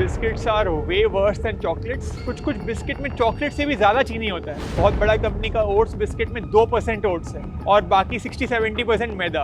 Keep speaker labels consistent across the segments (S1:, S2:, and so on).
S1: Biscuits are way worse than chocolates. कुछ कुछ biscuit में चॉकलेट से भी ज़्यादा चीनी होता है। बहुत बड़ा कंपनी का ओट्स बिस्किट में 2% ओट्स है और बाकी 60-70% मैदा।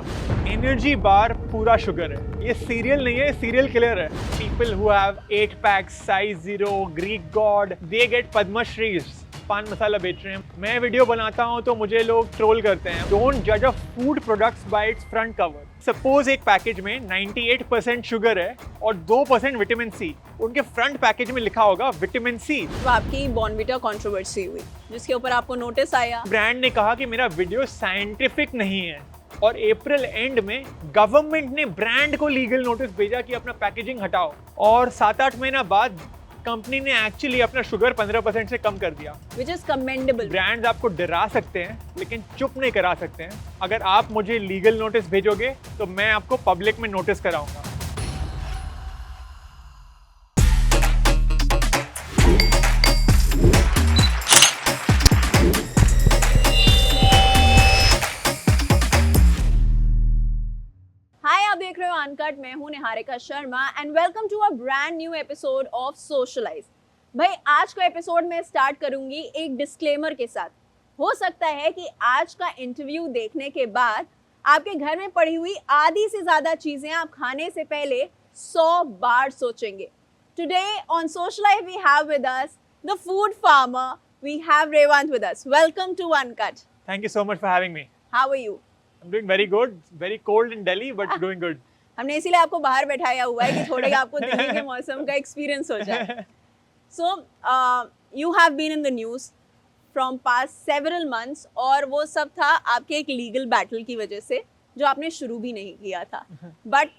S1: एनर्जी बार पूरा शुगर है। ये सीरियल नहीं है, सीरियल किलर है। People who have 8 packs, size 0, Greek god, they get पद्मश्रीज। पान मसाला बेच रहे हैं। मैं वीडियो बनाता हूँ तो मुझे लोग ट्रोल करते हैं। डोंट जज अ food products by it's front cover. Suppose एक पैकेज में 98% शुगर है और 2% विटामिन सी। उनके फ्रंट पैकेज में लिखा होगा विटामिन सी।
S2: तो आपकी बॉर्नविटा कंट्रोवर्सी हुई जिसके ऊपर आपको नोटिस आया।
S1: ब्रांड ने कहा कि मेरा वीडियो साइंटिफिक नहीं है और अप्रैल एंड में गवर्नमेंट ने ब्रांड को लीगल नोटिस भेजा कि अपना पैकेजिंग हटाओ। और 7-8 महीना बाद कंपनी ने एक्चुअली अपना शुगर 15% से कम कर दिया।
S2: Which is commendable.
S1: ब्रांड्स आपको डरा सकते हैं लेकिन चुप नहीं करा सकते हैं। अगर आप मुझे लीगल नोटिस भेजोगे तो मैं आपको पब्लिक में नोटिस कराऊंगा।
S2: आप देख रहे हो अनकट। मैं हूं Niharika Sharma and welcome to a brand new episode of Socialise. भाई आज का एपिसोड मैं स्टार्ट करूंगी एक डिस्क्लेमर के साथ। हो सकता है कि आज का इंटरव्यू देखने के बाद आपके घर में पड़ी हुई आधी से ज्यादा चीजें आप खाने से पहले 100 बार सोचेंगे। Today on Socialise we have with us the food farmer, we have Revant with us. Welcome to Uncut.
S1: Thank you so much for having me.
S2: How are you?
S1: I'm doing very good. Very cold in Delhi, but doing good.
S2: हमने इसीलिए आपको बाहर बैठाया हुआ है कि थोड़े आपको दिल्ली के मौसम का एक्सपीरियंस हो जाए। So you have been in the news from past several months और वो सब था आपके एक लीगल बैटल की वजह से जो आपने शुरू भी नहीं किया था। बट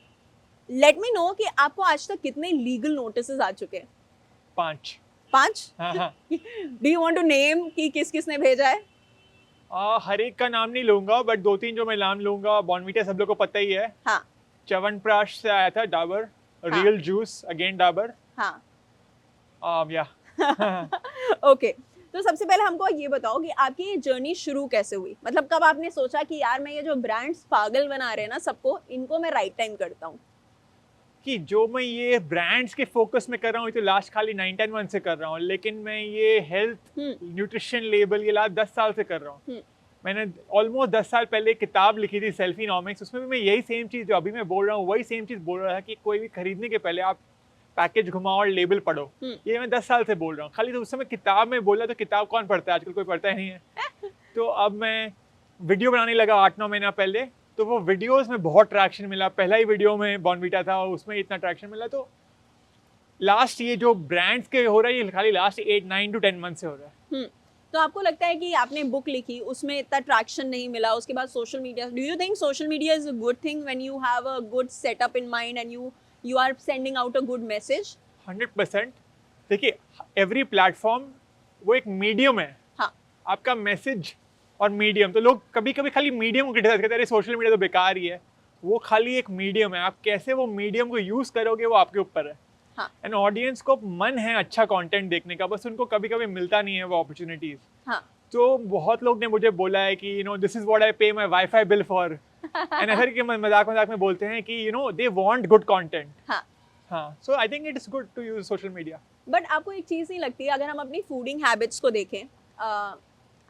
S2: लेट मी नो कि आपको आज तक कितने लीगल नोटिसेस आ चुके हैं?
S1: 5।
S2: 5?
S1: हाँ।
S2: Do you want to name कि किस किस ने भेजा है?
S1: हर एक का नाम नहीं लूंगा बट 2-3 जो मैं नाम लूंगा। बॉर्नविटा सब लोग को पता ही है।
S2: हाँ।
S1: च्यवनप्राश से आया था Dabur. Real juice again Dabur.
S2: हाँ।
S1: या
S2: ओके तो सबसे पहले हमको ये बताओ कि आपकी ये जर्नी शुरू कैसे हुई? मतलब कब आपने सोचा कि यार मैं ये जो ब्रांड्स पागल बना रहे हैं ना सबको, इनको मैं राइट टाइम करता हूँ?
S1: कि जो मैं ये ब्रांड्स के फोकस में कर रहा हूँ तो लास्ट खाली 9-10 मंथ से कर रहा हूँ, लेकिन मैं ये हेल्थ न्यूट्रिशन लेबल ये लास्ट 10 साल से कर रहा हूँ। मैंने ऑलमोस्ट 10 साल पहले एक किताब लिखी थी सेल्फीनॉमिक्स। उसमें भी मैं यही सेम चीज़ जो अभी मैं बोल रहा हूँ वही सेम चीज़ बोल रहा था कि कोई भी खरीदने के पहले आप पैकेज घुमाओ और लेबल पढ़ो। ये मैं 10 साल से बोल रहा हूँ। खाली तो उस समय किताब में बोला तो किताब कौन पढ़ता है, आजकल कोई पढ़ता ही नहीं है। तो अब मैं वीडियो बनाने लगा 8-9 महीना पहले, तो वो वीडियोस में बहुत ट्रैक्शन मिला। पहला ही वीडियो में बॉर्नविटा था और उसमें इतना ट्रैक्शन मिला। तो लास्ट ये जो ब्रांड्स के हो रहा है ये खाली लास्ट 8-9 to 10 मंथ से हो रहा है।
S2: तो आपको लगता है कि आपने बुक लिखी उसमें इतना ट्रैक्शन नहीं मिला, उसके बाद social media, do you think social media is a good thing when you have a good setup in mind and you are sending out a good message?
S1: 100%। देखिए एवरी प्लेटफॉर्म वो एक मीडियम है।
S2: हाँ।
S1: आपका मैसेज और medium, तो लोग कभी कभी खाली मीडियम को क्रिटिसाइज करते हैं, सोशल मीडिया तो बेकार ही है। वो खाली एक मीडियम है, आप कैसे वो मीडियम को यूज करोगे वो आपके ऊपर है।
S2: हाँ।
S1: एंड ऑडियंस को मन है अच्छा कंटेंट देखने का, बस उनको कभी कभी मिलता नहीं है वो अपॉर्चुनिटीज।
S2: हाँ।
S1: तो बहुत लोग ने मुझे बोला है कि you know this is what I pay my wifi bill for. And ऐसा कि मजाक मजाक में बोलते हैं कि you know they want good content. हाँ, so I think it is good to use social media.
S2: But आपको एक चीज़ नहीं लगती, अगर हम अपनी फूडिंग हैबिट्स को देखें,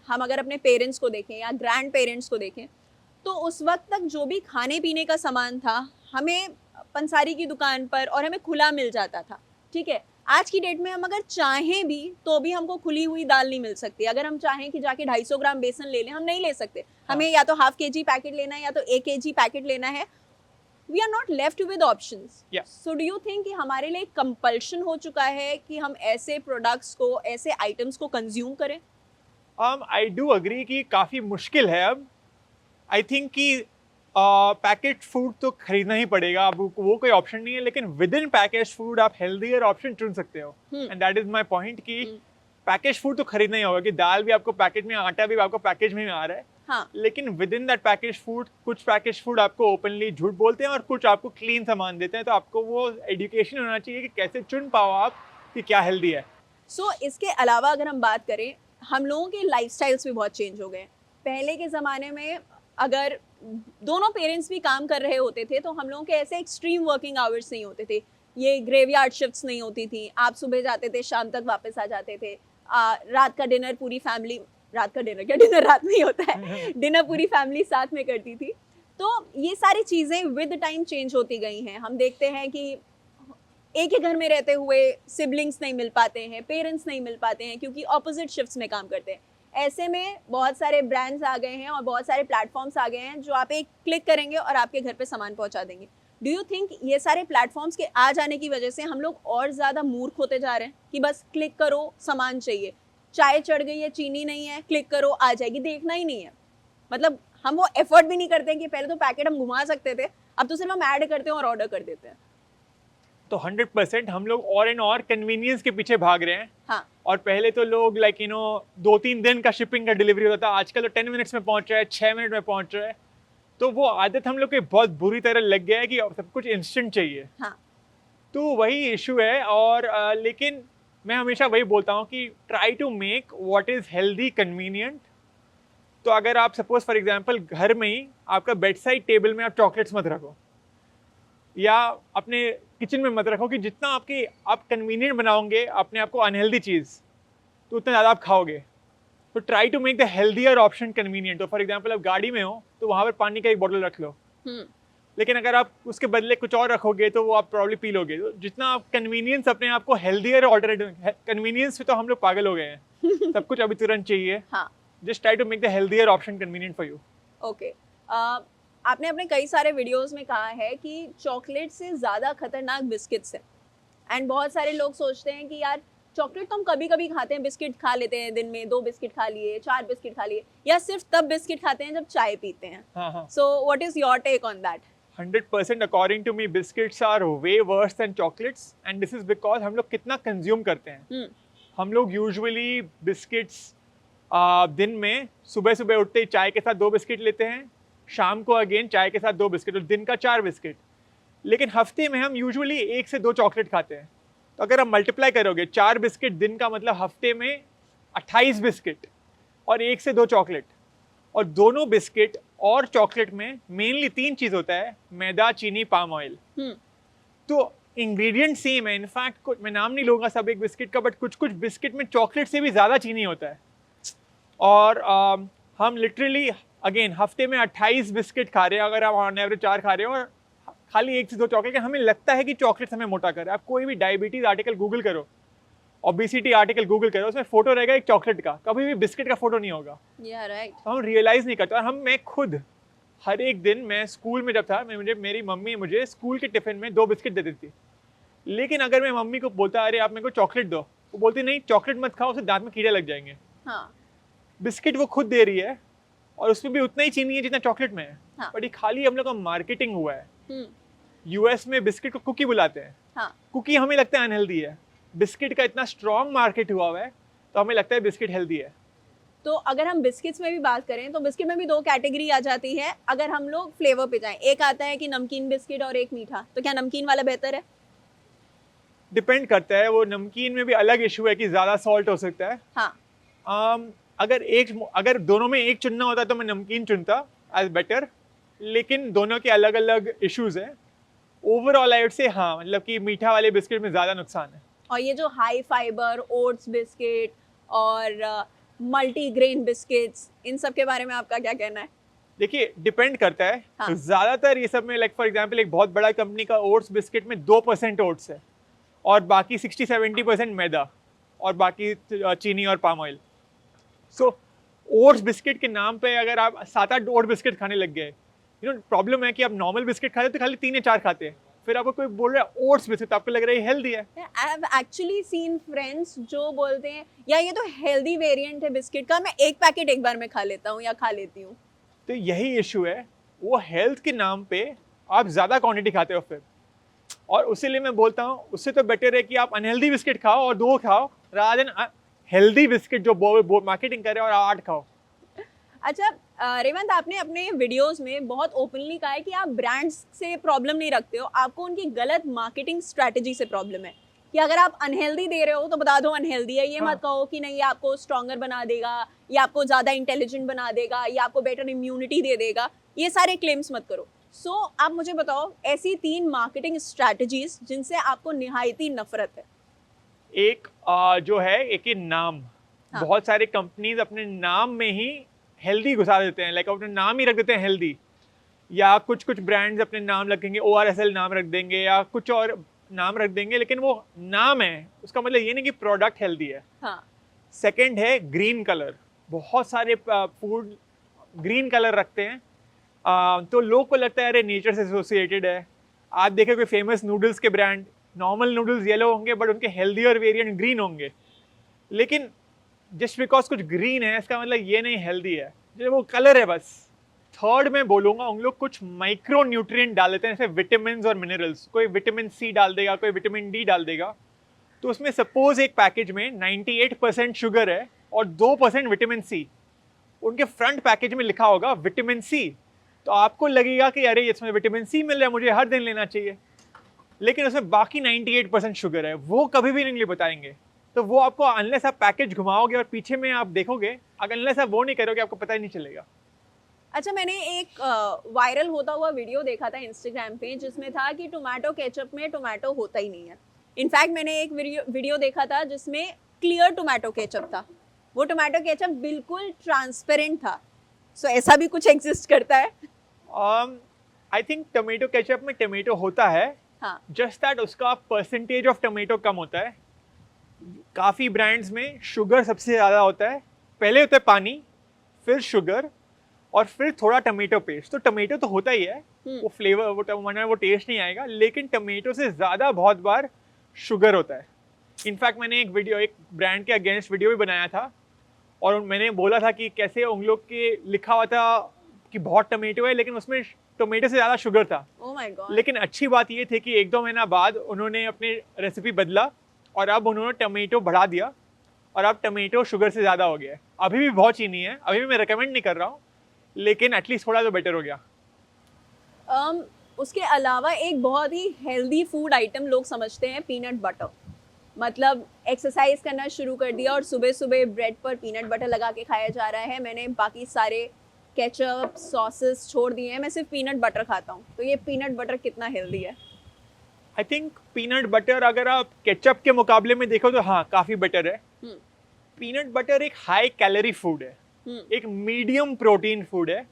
S2: हम अगर अपने पेरेंट्स को देखें या ग्रैंड पेरेंट्स को देखें, तो उस वक्त तक जो भी खाने पीने का सामान था हमें पंसारी की दुकान पर और हमें खुला मिल जाता था। ठीक है, आज की डेट में हम अगर चाहें भी तो भी हमको खुली हुई दाल नहीं मिल सकती। अगर हम चाहें कि जाके 250 ग्राम बेसन ले लें, हम नहीं ले सकते। हमें या तो ½ kg पैकेट लेना है या तो 1 kg पैकेट लेना है। We are not left with options. So do you think कि हमारे लिए कंपल्शन हो चुका है कि हम ऐसे प्रोडक्ट्स को, ऐसे आइटम्स को कंज्यूम करें?
S1: आई डू अग्री कि काफ़ी मुश्किल है अब। आई थिंक कि पैकेट फूड तो खरीदना ही पड़ेगा, अब वो कोई ऑप्शन नहीं है। लेकिन विद इन पैकेज फूड आप हेल्दियर ऑप्शन चुन सकते हो। And that is my point कि पैकेज फूड तो खरीदना ही होगा। कि दाल भी आपको पैकेट में, आटा भी आपको पैकेज में आ रहा है।
S2: हाँ।
S1: लेकिन with in that package food कुछ पैकेज फूड आपको ओपनली झूठ बोलते हैं और कुछ आपको क्लीन सामान देते हैं। तो आपको वो एजुकेशन होना चाहिए कि कैसे चुन पाओ आप कि क्या हेल्दी है।
S2: सो इसके अलावा अगर हम बात करें, हम लोगों के लाइफस्टाइल्स भी बहुत चेंज हो गए। पहले के ज़माने में अगर दोनों पेरेंट्स भी काम कर रहे होते थे तो हम लोगों के ऐसे एक्सट्रीम वर्किंग आवर्स नहीं होते थे ये ग्रेवयार्ड शिफ्ट्स नहीं होती थी, आप सुबह जाते थे शाम तक वापस आ जाते थे, रात का डिनर पूरी फैमिली, रात का डिनर क्या, डिनर रात में ही होता है, डिनर पूरी फैमिली साथ में करती थी। तो ये सारी चीज़ें विद टाइम चेंज होती गई हैं। हम देखते हैं कि एक ही घर में रहते हुए सिबलिंग्स नहीं मिल पाते हैं, पेरेंट्स नहीं मिल पाते हैं क्योंकि ऑपोजिट शिफ्ट्स में काम करते हैं। ऐसे में बहुत सारे ब्रांड्स आ गए हैं और बहुत सारे प्लेटफॉर्म्स आ गए हैं जो आप एक क्लिक करेंगे और आपके घर पे सामान पहुंचा देंगे। डू यू थिंक ये सारे प्लेटफॉर्म्स के आ जाने की वजह से हम लोग और ज़्यादा मूर्ख होते जा रहे हैं कि बस क्लिक करो सामान चाहिए, चाय चढ़ गई है चीनी नहीं है, क्लिक करो आ जाएगी, देखना ही नहीं है। मतलब हम वो एफर्ट भी नहीं करते हैं कि पहले तो पैकेट हम घुमा सकते थे, अब तो सिर्फ हम ऐड करते हैं और ऑर्डर कर देते हैं।
S1: तो 100% हम लोग और एंड और कन्वीनियंस के पीछे भाग रहे हैं।
S2: हाँ।
S1: और पहले तो लोग लाइक 2-3 दिन का शिपिंग का डिलीवरी होता था, आजकल तो 10 मिनट्स में पहुंच रहा है, 6 मिनट में पहुंच रहा है। तो वो आदत हम लोग के बहुत बुरी तरह लग गया है कि सब कुछ इंस्टेंट चाहिए।
S2: हाँ।
S1: तो वही इशू है। और लेकिन मैं हमेशा वही बोलता हूँ कि try to make what is healthy convenient. तो अगर आप सपोज फॉर एग्जांपल घर में ही आपका बेड साइड टेबल में आप चॉकलेट्स मत रखो या अपने किचन में मत रखो कि जितना आप कन्वीनियंट बनाओगे अपने आप को अनहेल्दी चीज़ तो उतना ज़्यादा आप खाओगे। तो try to make the healthier option convenient. तो फॉर एग्जांपल आप गाड़ी में हो तो वहाँ पर पानी का एक बॉटल रख लो, लेकिन अगर आप उसके बदले कुछ और रखोगे तो वो आप प्रॉब्ली पी लोगे। तो जितना आप कन्वीनियंस अपने आप को हेल्दियर ऑल्टरनेटिव, कन्वीनियंस से तो हम लोग पागल हो गए हैं सब कुछ अभी तुरंत चाहिए।
S2: हाँ।
S1: Just try to make the healthier option convenient for you.
S2: Okay. आपने अपने कई सारे वीडियोस में कहा है कि चॉकलेट से ज़्यादा खतरनाक बिस्किट्स है, एंड बहुत सारे लोग सोचते हैं कि यार चॉकलेट तो हम कभी कभी खाते हैं, बिस्किट खा लेते हैं, दिन में 2 बिस्किट खा लिए, 4 बिस्किट खा लिए, या सिर्फ तब बिस्किट खाते हैं जब चाय पीते हैं। So what is your take on that?
S1: 100% according to me biscuits are way worse than chocolates, and this is because हम लोग कितना कंज्यूम करते हैं। हम लोग यूजुअली बिस्किट्स दिन में सुबह सुबह उठते ही चाय के साथ 2 बिस्किट लेते हैं, शाम को अगेन चाय के साथ 2 बिस्किट, और दिन का 4 बिस्किट। लेकिन हफ्ते में हम यूजुअली 1 से 2 चॉकलेट खाते हैं। तो अगर आप मल्टीप्लाई करोगे 4 बिस्किट दिन का मतलब हफ्ते में 28 बिस्किट और 1 से 2 चॉकलेट। और दोनों बिस्किट और चॉकलेट में मेनली 3 चीज़ होता है, मैदा, चीनी, पाम ऑयल। तो इंग्रेडिएंट सेम है। इनफैक्ट मैं नाम नहीं लूँगा सब एक बिस्किट का, बट कुछ कुछ बिस्किट में चॉकलेट से भी ज़्यादा चीनी होता है। और हम लिटरली अगेन हफ्ते में 28 बिस्किट खा रहे हैं, अगर आप ऑन एवरेज 4 खा रहे हो और खाली 1 से 2 चॉकलेट। हमें लगता है कि चॉकलेट हमें मोटा कर रहा है। आप कोई भी डायबिटीज़ आर्टिकल गूगल करो, ओबेसिटी आर्टिकल गूगल करो, उसमें फोटो रहेगा एक चॉकलेट का, कभी भी बिस्किट का फोटो नहीं होगा।
S2: राइट।
S1: तो हम रियलाइज़ नहीं करते। और मैं खुद हर एक दिन, मैं स्कूल में जब था, मेरी मम्मी मुझे स्कूल के टिफ़िन में 2 बिस्किट दे देती। लेकिन अगर मैं मम्मी को बोलता अरे आप मेरे को चॉकलेट दो, वो बोलती नहीं चॉकलेट मत खाओ, उससे दांत में कीड़े लग जाएंगे।
S2: हाँ।
S1: बिस्किट वो खुद दे रही है और उसमें भी उतना ही चीनी है जितना चॉकलेट में है।
S2: हाँ।
S1: बट ये खाली हम लोग का मार्केटिंग हुआ है। यूएस में बिस्किट को कुकी बुलाते हैं।
S2: हाँ।
S1: कुकी हमें लगता है अनहेल्दी है, बिस्किट का इतना स्ट्रॉन्ग मार्केट हुआ है तो हमें लगता है बिस्किट हेल्दी है।
S2: तो अगर हम बिस्किट्स में भी बात करें तो बिस्किट में भी 2 कैटेगरी आ जाती है अगर हम लोग फ्लेवर पे जाएं। एक आता है कि नमकीन बिस्किट और एक मीठा, तो क्या नमकीन वाला बेहतर है?
S1: डिपेंड करता है, वो नमकीन में भी अलग इशू है कि ज़्यादा सॉल्ट हो सकता है।
S2: हाँ।
S1: अगर दोनों में एक चुनना होता तो मैं नमकीन चुनता एज बेटर, लेकिन दोनों के अलग अलग इश्यूज हैं। ओवरऑल आई वुड से हाँ, मतलब कि मीठा वाले बिस्किट में ज़्यादा नुकसान है।
S2: और ये जो हाई फाइबर ओट्स बिस्किट और मल्टीग्रेन बिस्किट्स, इन सब के बारे में आपका क्या कहना है?
S1: देखिए डिपेंड करता है।
S2: हाँ।
S1: तो ज़्यादातर ये सब में लाइक फॉर एग्जांपल एक बहुत बड़ा कंपनी का ओट्स बिस्किट में 2% ओट्स है और बाकी 60-70% मैदा और बाकी चीनी और पाम ऑयल। सो ओट्स बिस्किट के नाम पे अगर आप 7-8 ओट्स बिस्किट खाने लग गए, प्रॉब्लम है कि आप नॉर्मल बिस्किट खाते तो खाली 3 या 4 खाते हैं, फिर आपको कोई बोल रहा है ओट्स बिस्किट, तो आपको लग रहा है हेल्दी है।
S2: I have actually seen friends जो बोलते हैं या ये तो हेल्दी वेरिएंट है बिस्किट का, मैं एक पैकेट एक बार में खा लेता हूँ या खा लेती हूँ।
S1: तो यही इशू है, वो हेल्थ के नाम पे आप ज़्यादा क्वांटिटी खाते हो फिर। और उसी लिए मैं बोलता हूँ उससे तो बेटर है कि आप अनहेल्दी बिस्किट खाओ और 2 खाओ रादर देन हेल्दी बिस्किट जो मार्केटिंग करे और 8 खाओ।
S2: अच्छा रेवंत, आपने अपने वीडियोस में बहुत ओपनली कहा है कि आप ब्रांड्स से प्रॉब्लम नहीं रखते हो, आपको उनकी गलत मार्केटिंग स्ट्रैटेजी से प्रॉब्लम है कि अगर आप अनहेल्दी दे रहे हो तो बता दो अनहेल्दी है। ये
S1: हाँ।
S2: मत कहो कि नहीं ये आपको स्ट्रॉन्गर बना देगा, ये आपको ज़्यादा इंटेलिजेंट बना देगा, ये आपको बेटर इम्यूनिटी दे देगा। ये सारे क्लेम्स मत करो। सो आप मुझे बताओ ऐसी 3 मार्केटिंग स्ट्रैटेजीज जिनसे आपको निहायती नफरत है।
S1: एक जो है एक ये नाम,
S2: हाँ।
S1: बहुत सारे कंपनीज अपने नाम में ही हेल्दी घुसा देते हैं, लाइक अपने नाम ही रख देते हैं हेल्दी, या कुछ कुछ ब्रांड्स अपने नाम रखेंगे, ORSL नाम रख देंगे या कुछ और नाम रख देंगे, लेकिन वो नाम है, उसका मतलब ये नहीं कि प्रोडक्ट हेल्दी है।
S2: हाँ।
S1: सेकंड है ग्रीन कलर, बहुत सारे फूड ग्रीन कलर रखते हैं, तो लोग को लगता है अरे नेचर से एसोसिएटेड है। आप देखें कोई फेमस नूडल्स के ब्रांड, नॉर्मल नूडल्स येलो होंगे बट उनके हेल्दियर वेरिएंट ग्रीन होंगे, लेकिन जस्ट बिकॉज कुछ ग्रीन है इसका मतलब ये नहीं हेल्दी है, जो वो कलर है बस। थर्ड में बोलूँगा उन लोग कुछ माइक्रो न्यूट्रिएंट डाल देते हैं, जैसे विटामिन और मिनरल्स, कोई विटामिन C डाल देगा, कोई विटामिन D डाल देगा, तो उसमें सपोज एक पैकेज में 98% शुगर है और 2% विटामिन C, उनके फ्रंट पैकेज में लिखा होगा विटामिन C, तो आपको लगेगा कि अरे इसमें विटामिन C मिल रहा है, मुझे हर दिन लेना चाहिए, लेकिन उसमें बाकी 98% शुगर है, वो कभी भी नहीं बताएंगे। तो वो आपको अनलेस आप पैकेज घुमाओगे और पीछे में आप देखोगे, अगर अनलेस आप वो नहीं करोगे आपको पता ही नहीं चलेगा।
S2: अच्छा, मैंने एक वायरल होता हुआ वीडियो देखा था इंस्टाग्राम पे जिसमें था कि टोमेटो केचप में टोमेटो होता ही नहीं है। इनफैक्ट मैंने एक वीडियो देखा था जिसमें क्लियर टोमेटो केचप था, वो टोमेटो केचप बिल्कुल ट्रांसपेरेंट था। सो ऐसा भी कुछ एग्जिस्ट करता है?
S1: आई थिंक टोमेटो केचप में टोमेटो होता है,
S2: हाँ।
S1: जस्ट दैट उसका परसेंटेज ऑफ टोमेटो कम होता है। काफ़ी ब्रांड्स में शुगर सबसे ज़्यादा होता है, पहले होता है पानी, फिर शुगर और फिर थोड़ा टोमेटो पेस्ट। तो टोमेटो तो होता ही है, वो फ्लेवर वो टेस्ट नहीं आएगा, लेकिन टोमेटो से ज़्यादा बहुत बार शुगर होता है। इनफैक्ट मैंने एक ब्रांड के अगेंस्ट वीडियो भी बनाया था और मैंने बोला था कि कैसे उन लोग के लिखा हुआ था कि बहुत टोमेटो है, लेकिन उसमें टोमेटो से ज़्यादा शुगर था।
S2: Oh my God.
S1: लेकिन अच्छी बात ये थी कि 1-2 महीना बाद उन्होंने अपनी रेसिपी बदला और अब उन्होंने टोमेटो बढ़ा दिया और अब टोमेटो शुगर से ज़्यादा हो गया है। अभी भी बहुत चीनी है, अभी भी मैं रिकमेंड नहीं कर रहा हूँ, लेकिन एटलीस्ट थोड़ा तो बेटर हो गया।
S2: उसके अलावा एक बहुत ही हेल्दी फूड आइटम लोग समझते हैं पीनट बटर। मतलब एक्सरसाइज करना शुरू कर दिया और सुबह सुबह ब्रेड पर पीनट बटर लगा के खाया जा रहा है। मैंने बाकी सारे केचप सॉसेस छोड़ दिए हैं, मैं सिर्फ पीनट बटर खाता हूँ। तो ये पीनट बटर कितना हेल्दी है?
S1: आई थिंक पीनट बटर अगर आप केचप के मुकाबले में देखो तो हाँ काफ़ी बेटर है। पीनट बटर एक हाई कैलोरी फूड है, एक मीडियम प्रोटीन फूड है,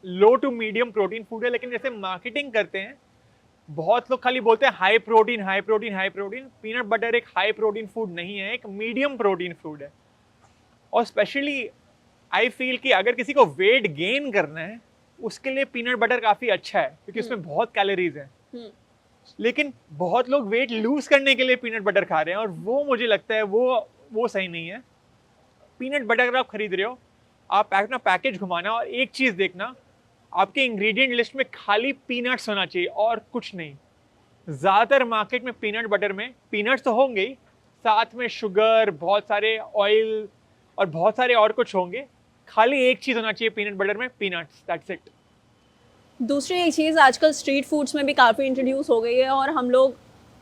S1: लो टू मीडियम प्रोटीन फूड है, लेकिन जैसे मार्केटिंग करते हैं बहुत लोग खाली बोलते हैं high protein high protein high protein. Peanut butter एक हाई प्रोटीन फूड नहीं है, एक मीडियम प्रोटीन फूड है। और स्पेशली आई फील कि अगर किसी को वेट गेन करना है उसके लिए पीनट बटर काफ़ी अच्छा है, क्योंकि उसमें बहुत कैलोरीज हैं। लेकिन बहुत लोग वेट लूज करने के लिए पीनट बटर खा रहे हैं और वो मुझे लगता है वो सही नहीं है। पीनट बटर अगर आप खरीद रहे हो, आप अपना पैकेज घुमाना और एक चीज़ देखना, आपके इंग्रेडिएंट लिस्ट में खाली पीनट्स होना चाहिए और कुछ नहीं। ज़्यादातर मार्केट में पीनट बटर में पीनट्स तो होंगे ही, साथ में शुगर, बहुत सारे ऑयल और बहुत सारे और कुछ होंगे। खाली एक चीज़ होना चाहिए पीनट बटर में, पीनट्स, दैट्स इट।
S2: दूसरी एक चीज़ आजकल स्ट्रीट फूड्स में भी काफ़ी इंट्रोड्यूस हो गई है और हम लोग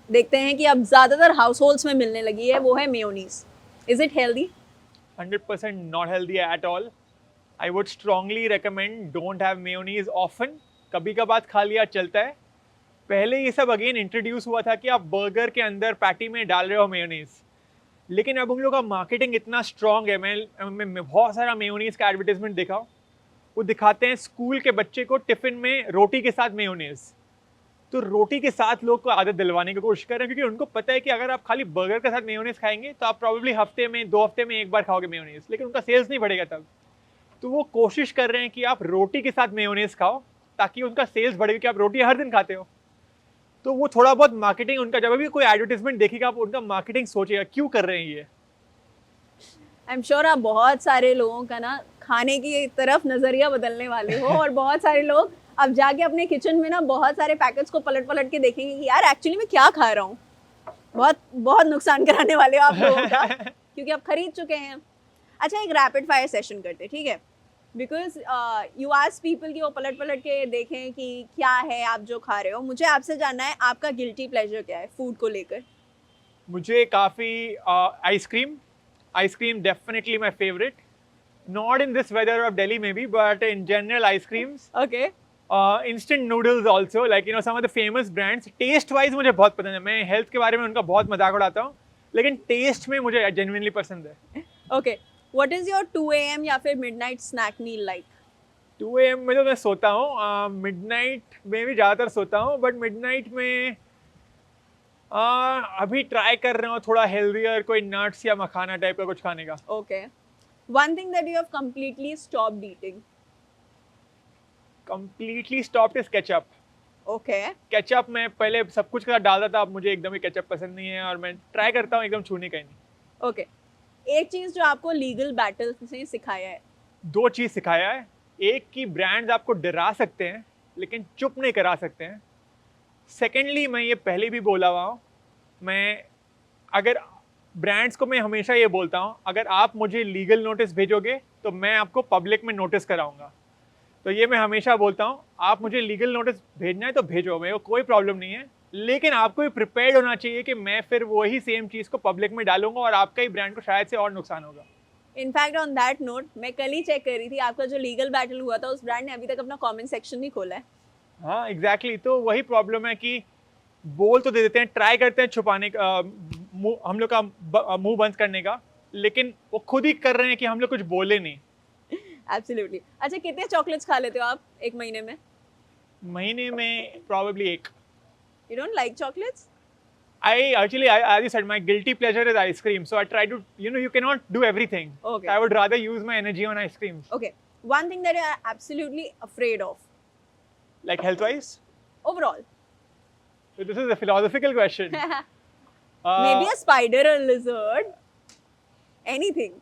S2: देखते हैं कि अब ज़्यादातर हाउस होल्ड्स में मिलने लगी है, वो है mayonnaise. Is it healthy?
S1: 100% not healthy at all. I would strongly recommend don't have mayonnaise often. कभी कभार खा लिया चलता है। पहले ये सब अगेन इंट्रोड्यूस हुआ था कि आप बर्गर के अंदर पैटी में डाल रहे हो मेयोनीज, लेकिन अब उन लोगों का मार्केटिंग इतना स्ट्रॉन्ग है। मैं बहुत सारा मेयोनीज का एडवर्टाइजमेंट देखा, वो दिखाते हैं स्कूल के बच्चे को टिफिन में रोटी के साथ मेयोनीज। तो रोटी के साथ लोग को आदत दिलवाने की कोशिश कर रहे हैं, क्योंकि उनको पता है कि अगर आप खाली बर्गर के साथ मेयोनीज खाएंगे तो आप प्रॉब्लली हफ्ते में 2 हफ्ते में एक बार खाओगे मेयोनीज, लेकिन उनका सेल्स नहीं बढ़ेगा तब। तो वो कोशिश कर रहे हैं कि आप रोटी के साथ मेयोनीज खाओ ताकि उनका सेल्स बढ़े, क्योंकि आप रोटी हर दिन खाते हो। तो वो थोड़ा बहुत मार्केटिंग उनका, जब भी कोई एडवर्टाइजमेंट देखेगा आप उनका मार्केटिंग सोचेगा क्यों कर रहे हैं ये।
S2: आई एम श्योर आप बहुत सारे लोगों का ना खाने की तरफ नज़रिया बदलने वाले हो और बहुत सारे लोग अब जाके अपने किचन में ना बहुत सारे पैकेट्स को पलट पलट के देखेंगे कि यार एक्चुअली मैं क्या खा रहा हूँ। बहुत बहुत नुकसान कराने वाले हो आप लोगों का क्योंकि आप खरीद चुके हैं। अच्छा, एक रैपिड फायर सेशन करते, ठीक है? बिकॉज यू आस्क पीपल कि वो पलट पलट के देखें कि क्या है आप जो खा रहे हो। मुझे आपसे जानना है आपका गिल्टी प्लेजर क्या है फूड को लेकर?
S1: मुझे काफ़ी ice cream definitely my favourite, not in this weather of Delhi में भी, but in general ice creams.
S2: Okay.
S1: Instant noodles also, like you know some of the famous brands. Taste wise मुझे बहुत पसंद है, मैं हेल्थ के बारे में उनका बहुत मजाक उड़ाता हूँ, लेकिन टेस्ट में मुझे जेन्युइनली पसंद है।
S2: Okay, what is your 2 AM या फिर midnight snack meal like?
S1: 2 AM में तो मैं सोता हूँ, मिडनाइट में भी ज़्यादातर सोता हूँ, बट मिडनाइट में अभी ट्राई कर रहा हूँ थोड़ा हेल्दियर, कोई नट्स या मखाना टाइप का कुछ खाने का।
S2: Okay, one thing that you have completely stopped eating?
S1: Completely stopped is ketchup.
S2: Okay,
S1: ketchup मैं पहले सब कुछ का डालता था, अब मुझे एकदम ही केचप पसंद नहीं है और मैं ट्राई करता हूँ एकदम छूने का ही नहीं।
S2: ओके, एक चीज जो आपको लीगल बैटल से सिखाया है?
S1: 2 चीज़ सिखाया है। एक की ब्रांड्स आपको डरा सकते हैं लेकिन चुप नहीं करा सकते हैं। सेकेंडली, मैं ये पहले भी बोला हुआ हूँ, मैं अगर ब्रांड्स को मैं हमेशा ये बोलता हूँ, अगर आप मुझे लीगल नोटिस भेजोगे तो मैं आपको पब्लिक में नोटिस कराऊंगा। तो ये मैं हमेशा बोलता हूँ, आप मुझे लीगल नोटिस भेजना है तो भेजो, मेरे को कोई प्रॉब्लम नहीं है, लेकिन आपको भी प्रिपेयर्ड होना चाहिए कि मैं फिर वही सेम चीज़ को पब्लिक में डालूंगा और आपका ही ब्रांड को शायद से और नुकसान होगा।
S2: इनफैक्ट ऑन दैट नोट, मैं कल ही चेक कर रही थी, आपका जो लीगल बैटल हुआ था उस ब्रांड ने अभी तक अपना कमेंट सेक्शन नहीं खोला है।
S1: हाँ एग्जैक्टली, तो वही प्रॉब्लम है कि बोल तो दे देते हैं, ट्राई करते हैं छुपाने का, हम लोग का मुंह बंद करने का, लेकिन वो खुद ही कर रहे हैं कि हम लोग कुछ बोले नहीं।
S2: एब्सोल्युटली। अच्छा, कितने चॉकलेट्स खा लेते हो आप एक महीने में?
S1: महीने में probably 1।
S2: You don't like chocolates?
S1: As you said, my guilty pleasure is ice cream. So I try to, you cannot do everything.
S2: Okay.
S1: I would rather use my energy on ice cream.
S2: Okay, one thing that you are absolutely afraid of
S1: Like health-wise?
S2: overall?
S1: So this is a philosophical question.
S2: Maybe a spider, a lizard, anything.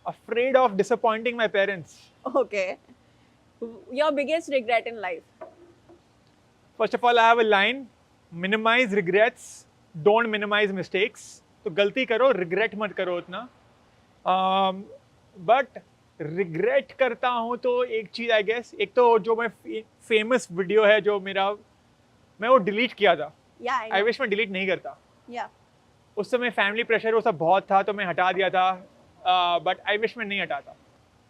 S1: Afraid of disappointing my parents.
S2: Okay, your biggest regret in life?
S1: First of all, I have a line: minimize regrets, don't minimize mistakes. तो गलती करो, regret मत करो उतना। But regret करता हूँ तो एक चीज़ आई गेस, एक तो जो मैं फेमस वीडियो है जो मेरा, मैं वो डिलीट किया था।
S2: Yeah, I
S1: I
S2: know.
S1: Wish मैं डिलीट नहीं करता।
S2: Yeah.
S1: उस समय फैमिली प्रेशर वो सब बहुत था तो मैं हटा दिया था, बट आई विश मैं नहीं हटाता।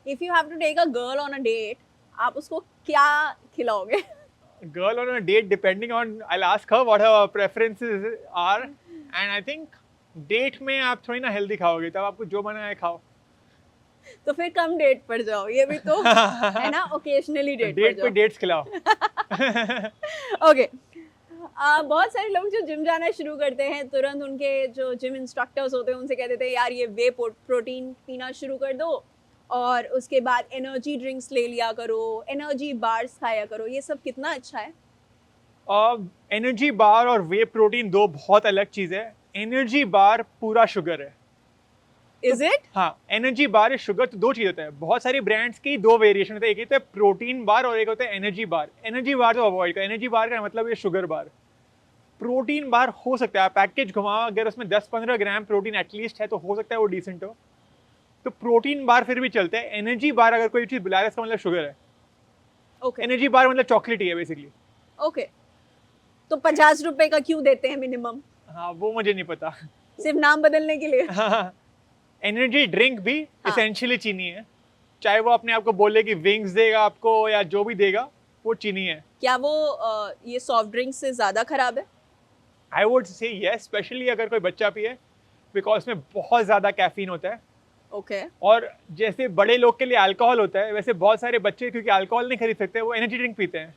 S2: If you have to take a girl on a date, आप उसको क्या खिलाओगे?
S1: Girl on a date, depending on, I'll ask her what her preferences are, and I think date में आप थोड़ी ना हेल्दी खाओगे, तब आपको जो मना है खाओ।
S2: तो फिर कम डेट पर जाओ, ये भी तो है ना, ओकेजनली डेट पर
S1: डेट पे
S2: जाओ।
S1: डेट्स खिलाओ।
S2: ओके, बहुत सारे लोग जो जिम जाना शुरू करते हैं, तुरंत उनके जो जिम इंस्ट्रक्टर्स होते हैं उनसे कह देते हैं यार ये वे प्रोटीन पीना शुरू कर दो और उसके बाद एनर्जी ड्रिंक्स ले लिया करो, एनर्जी बार्स खाया करो। ये सब कितना अच्छा है?
S1: एनर्जी बार और वे प्रोटीन 2 बहुत अलग चीज़ है। एनर्जी बार पूरा शुगर है।
S2: Is it?
S1: हाँ, एनर्जी बार है शुगर, तो 2 चीज़ होता है। बहुत सारी ब्रांड्स की 2 वेरिएशन होते हैं, एक होता है प्रोटीन बार और एक होता है एनर्जी बार। एनर्जी बार तो अवॉइड करो, एनर्जी बार का मतलब ये शुगर बार। प्रोटीन बार हो सकता है, पैकेज घुमाओ, अगर उसमें 10-15 ग्राम प्रोटीन एटलीस्ट है तो हो सकता है वो डिसेंट हो, तो प्रोटीन बार फिर भी चलते हैं। एनर्जी बार अगर कोई चीज़ बुला रहा है इसका मतलब शुगर है।
S2: ओके
S1: एनर्जी बार मतलब चॉकलेट ही है बेसिकली।
S2: ओके, तो 50 रुपए का क्यों देते हैं मिनिमम?
S1: हाँ, वो मुझे नहीं पता।
S2: सिर्फ नाम बदलने के लिए?
S1: एनर्जी ड्रिंक भी
S2: हाँ।
S1: एसेंशियली चीनी है, चाहे वो अपने आप को बोले कि विंग्स देगा आपको या जो भी देगा, वो चीनी है।
S2: क्या वो ये सॉफ्ट ड्रिंक से ज्यादा खराब है?
S1: I would say yes, specially अगर कोई बच्चा पिए, बिकॉज उसमें बहुत ज़्यादा कैफीन होता है।
S2: ओके,
S1: और जैसे बड़े लोग के लिए अल्कोहल होता है, वैसे बहुत सारे बच्चे क्योंकि अल्कोहल नहीं खरीद सकते, वो एनर्जी ड्रिंक पीते हैं।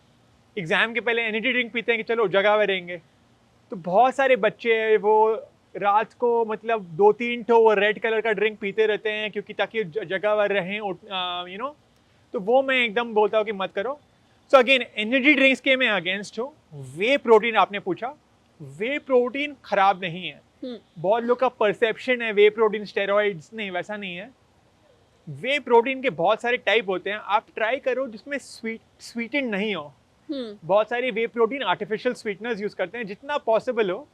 S1: एग्जाम के पहले एनर्जी ड्रिंक पीते हैं कि चलो जगह में रहेंगे। तो बहुत सारे बच्चे वो रात को मतलब 2-3 ठो वो रेड कलर का ड्रिंक पीते रहते हैं क्योंकि ताकि जगह पर रहें, तो वो मैं एकदम बोलता हूँ कि मत करो। सो अगेन एनर्जी ड्रिंक्स के मैं अगेंस्ट हूँ। वे प्रोटीन आपने पूछा, वे प्रोटीन खराब नहीं है। बहुत लोग का परसेप्शन है वे प्रोटीन स्टेरॉइड्स, नहीं वैसा नहीं है। वे प्रोटीन के बहुत सारे टाइप होते हैं, आप ट्राई करो जिसमें स्वीटेंड नहीं हो। बहुत सारे वे प्रोटीन आर्टिफिशियल स्वीटनर्स यूज करते हैं, जितना पॉसिबल हो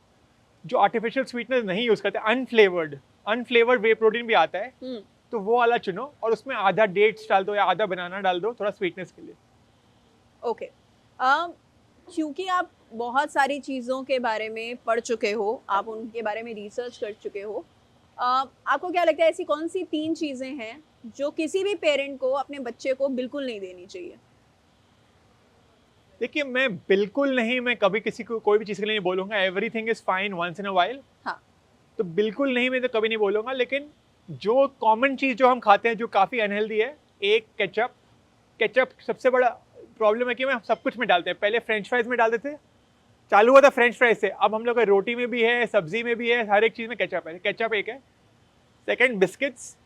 S1: जो आर्टिफिशियल स्वीटनर्स नहीं यूज करते, अनफ्लेवर्ड वे प्रोटीन भी आता है, तो वो वाला चुनो और उसमें आधा डेट्स डाल दो या आधा बनाना डाल दो थोड़ा स्वीटनेस के लिए।
S2: ओके, क्योंकि आप बहुत सारी चीज़ों के बारे में पढ़ चुके हो, आप उनके बारे में रिसर्च कर चुके हो, आपको क्या लगता है ऐसी कौन सी 3 चीज़ें हैं जो किसी भी पेरेंट को अपने बच्चे को बिल्कुल नहीं देनी चाहिए?
S1: देखिए मैं बिल्कुल नहीं, मैं कभी किसी को कोई भी चीज़ के लिए नहीं बोलूँगा everything is fine once in a while.
S2: हाँ।
S1: तो बिल्कुल नहीं, मैं तो कभी नहीं बोलूँगा, लेकिन जो कॉमन चीज़ जो हम खाते हैं जो काफ़ी अनहेल्दी है, एक केचप। केचप सबसे बड़ा प्रॉब्लम है कि हम सब कुछ में डालते हैं। पहले फ्रेंच फ्राइज़ में डालते थे, चालू हुआ था फ्रेंच फ्राइज़ से, अब हम लोग का रोटी में भी है, सब्ज़ी में भी है, हर एक चीज़ में केचप है। केचप एक है। Second biscuits.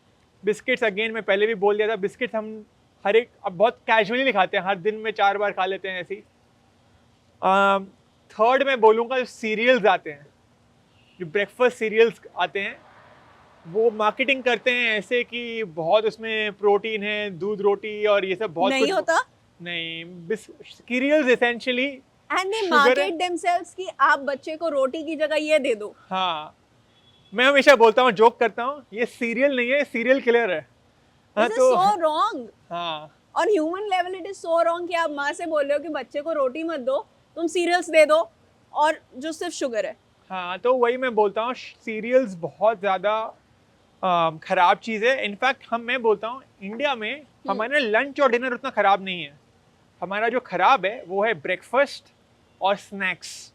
S1: बिस्किट्स अगेन मैं पहले भी बोल दिया था, बिस्किट्स हम हर एक अब बहुत कैजुअली खाते हैं, हर दिन में 4 बार खा लेते हैं ऐसे ही। थर्ड मैं बोलूँगा जो सीरियल्स आते हैं, जो ब्रेकफास्ट सीरियल्स आते हैं, वो मार्केटिंग करते हैं ऐसे कि बहुत उसमें प्रोटीन है, दूध रोटी और ये सब बहुत
S2: नहीं
S1: कुछ।
S2: होता।
S1: नहीं, cereals essentially
S2: and they
S1: sugar है।
S2: मार्केट देमसेल्व्स कि आप बच्चे को रोटी की जगह ये दे दो।
S1: हाँ, मैं हमेशा बोलता हूँ, जोक करता हूँ, ये सीरियल नहीं है, सीरियल किलर है। हाँ
S2: दिस इज
S1: तो
S2: सो रॉन्ग।
S1: हाँ
S2: on human level it is so wrong कि आप माँ से बोल रहे हो कि बच्चे को रोटी मत दो, तुम सीरियल्स दे दो और जो सिर्फ शुगर है।
S1: हाँ, तो वही मैं बोलता हूँ, सीरियल्स बहुत ज़्यादा खराब चीज़ है। इनफैक्ट मैं बोलता हूँ इंडिया में हमारा लंच और डिनर उतना खराब नहीं है। हमारा जो खराब है वो है ब्रेकफास्ट और स्नैक्स,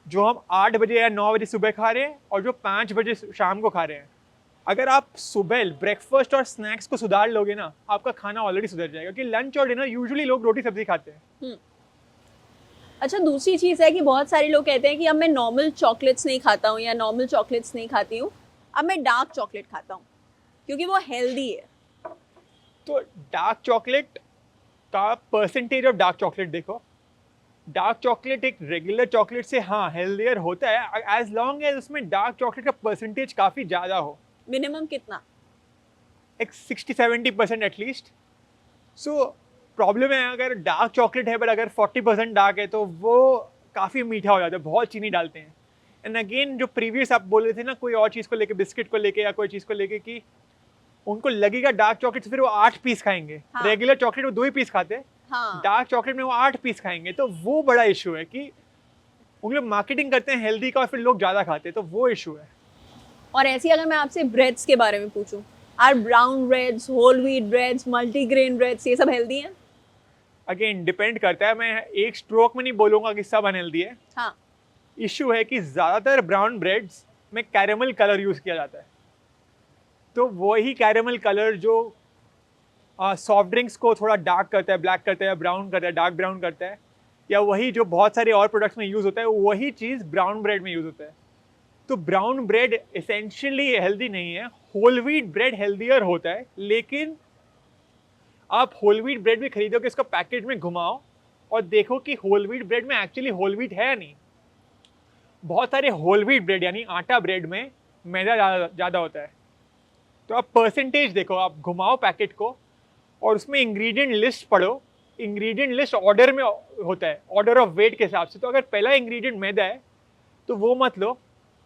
S1: जो हम 8 बजे या 9 बजे सुबह खा रहे हैं और जो 5 बजे शाम को खा रहे हैं। अगर आप सुबह ब्रेकफास्ट और स्नैक्स को सुधार लोगे ना, आपका खाना ऑलरेडी सुधर जाएगा, क्योंकि लंच और डिनर यूजुअली लोग रोटी सब्जी खाते हैं।
S2: अच्छा, दूसरी चीज़ है कि बहुत सारे लोग कहते हैं कि अब मैं नॉर्मल चॉकलेट्स नहीं खाता हूँ या नॉर्मल चॉकलेट्स नहीं खाती हूँ, अब मैं डार्क चॉकलेट खाता हूँ क्योंकि वो हेल्दी है।
S1: तो डार्क चॉकलेट का परसेंटेज ऑफ डार्क चॉकलेट देखो, डार्क चॉकलेट एक रेगुलर चॉकलेट से हाँ हेल्दियर होता है, एज लॉन्ग एज उसमें डार्क चॉकलेट का परसेंटेज काफ़ी ज़्यादा हो,
S2: मिनिमम कितना?
S1: एक 60-70% एटलीस्ट। सो प्रॉब्लम है अगर डार्क चॉकलेट है बट अगर 40% डार्क है तो वो काफ़ी मीठा हो जाता है, बहुत चीनी डालते हैं। एंड अगेन जो प्रीवियस आप बोल रहे थे ना, कोई और चीज़ को लेके, बिस्किट को लेके या कोई चीज़ को लेके, कि उनको लगेगा डार्क चॉकलेट फिर वो 8 पीस खाएंगे।
S2: हाँ।
S1: रेगुलर चॉकलेट वो 2 ही पीस खाते हैं,
S2: हाँ।
S1: डार्क चॉकलेट में वो 8 पीस खाएंगे। तो वो बड़ा इशू है कि उन लोग मार्केटिंग करते हैं हेल्दी का और फिर लोग ज़्यादा खाते हैं, तो वो इशू है।
S2: और ऐसे ही अगर मैं आपसे ब्रेड्स के बारे में पूछूं, are brown breads, whole wheat breads, multigrain breads, ये सब हेल्दी हैं?
S1: अगेन डिपेंड करता है, मैं एक स्ट्रोक में नहीं बोलूँगा कि सब अनहेल्दी है।
S2: हाँ।
S1: इशू है कि ज़्यादातर ब्राउन ब्रेड्स में कैरेमल कलर यूज़ किया जाता है, तो वही कैरेमल कलर जो सॉफ्ट ड्रिंक्स को थोड़ा डार्क करता है, ब्लैक करता है, ब्राउन करता है, डार्क ब्राउन करता है, या वही जो बहुत सारे और प्रोडक्ट्स में यूज़ होता है, वही चीज़ ब्राउन ब्रेड में यूज़ होता है। तो ब्राउन ब्रेड एसेंशियली हेल्दी नहीं है, होल व्हीट ब्रेड हेल्दियर होता है। लेकिन आप होल व्हीट ब्रेड भी खरीदोगे, इसको पैकेट में घुमाओ और देखो कि होल व्हीट ब्रेड में एक्चुअली होल व्हीट है या नहीं। बहुत सारे होल व्हीट ब्रेड यानी आटा ब्रेड में मैदा ज़्यादा होता है। तो आप परसेंटेज देखो, आप घुमाओ पैकेट को और उसमें इंग्रेडिएंट लिस्ट पढ़ो। इंग्रेडिएंट लिस्ट ऑर्डर में होता है, ऑर्डर ऑफ वेट के हिसाब से। तो अगर पहला इंग्रेडिएंट मैदा है तो वो मत लो,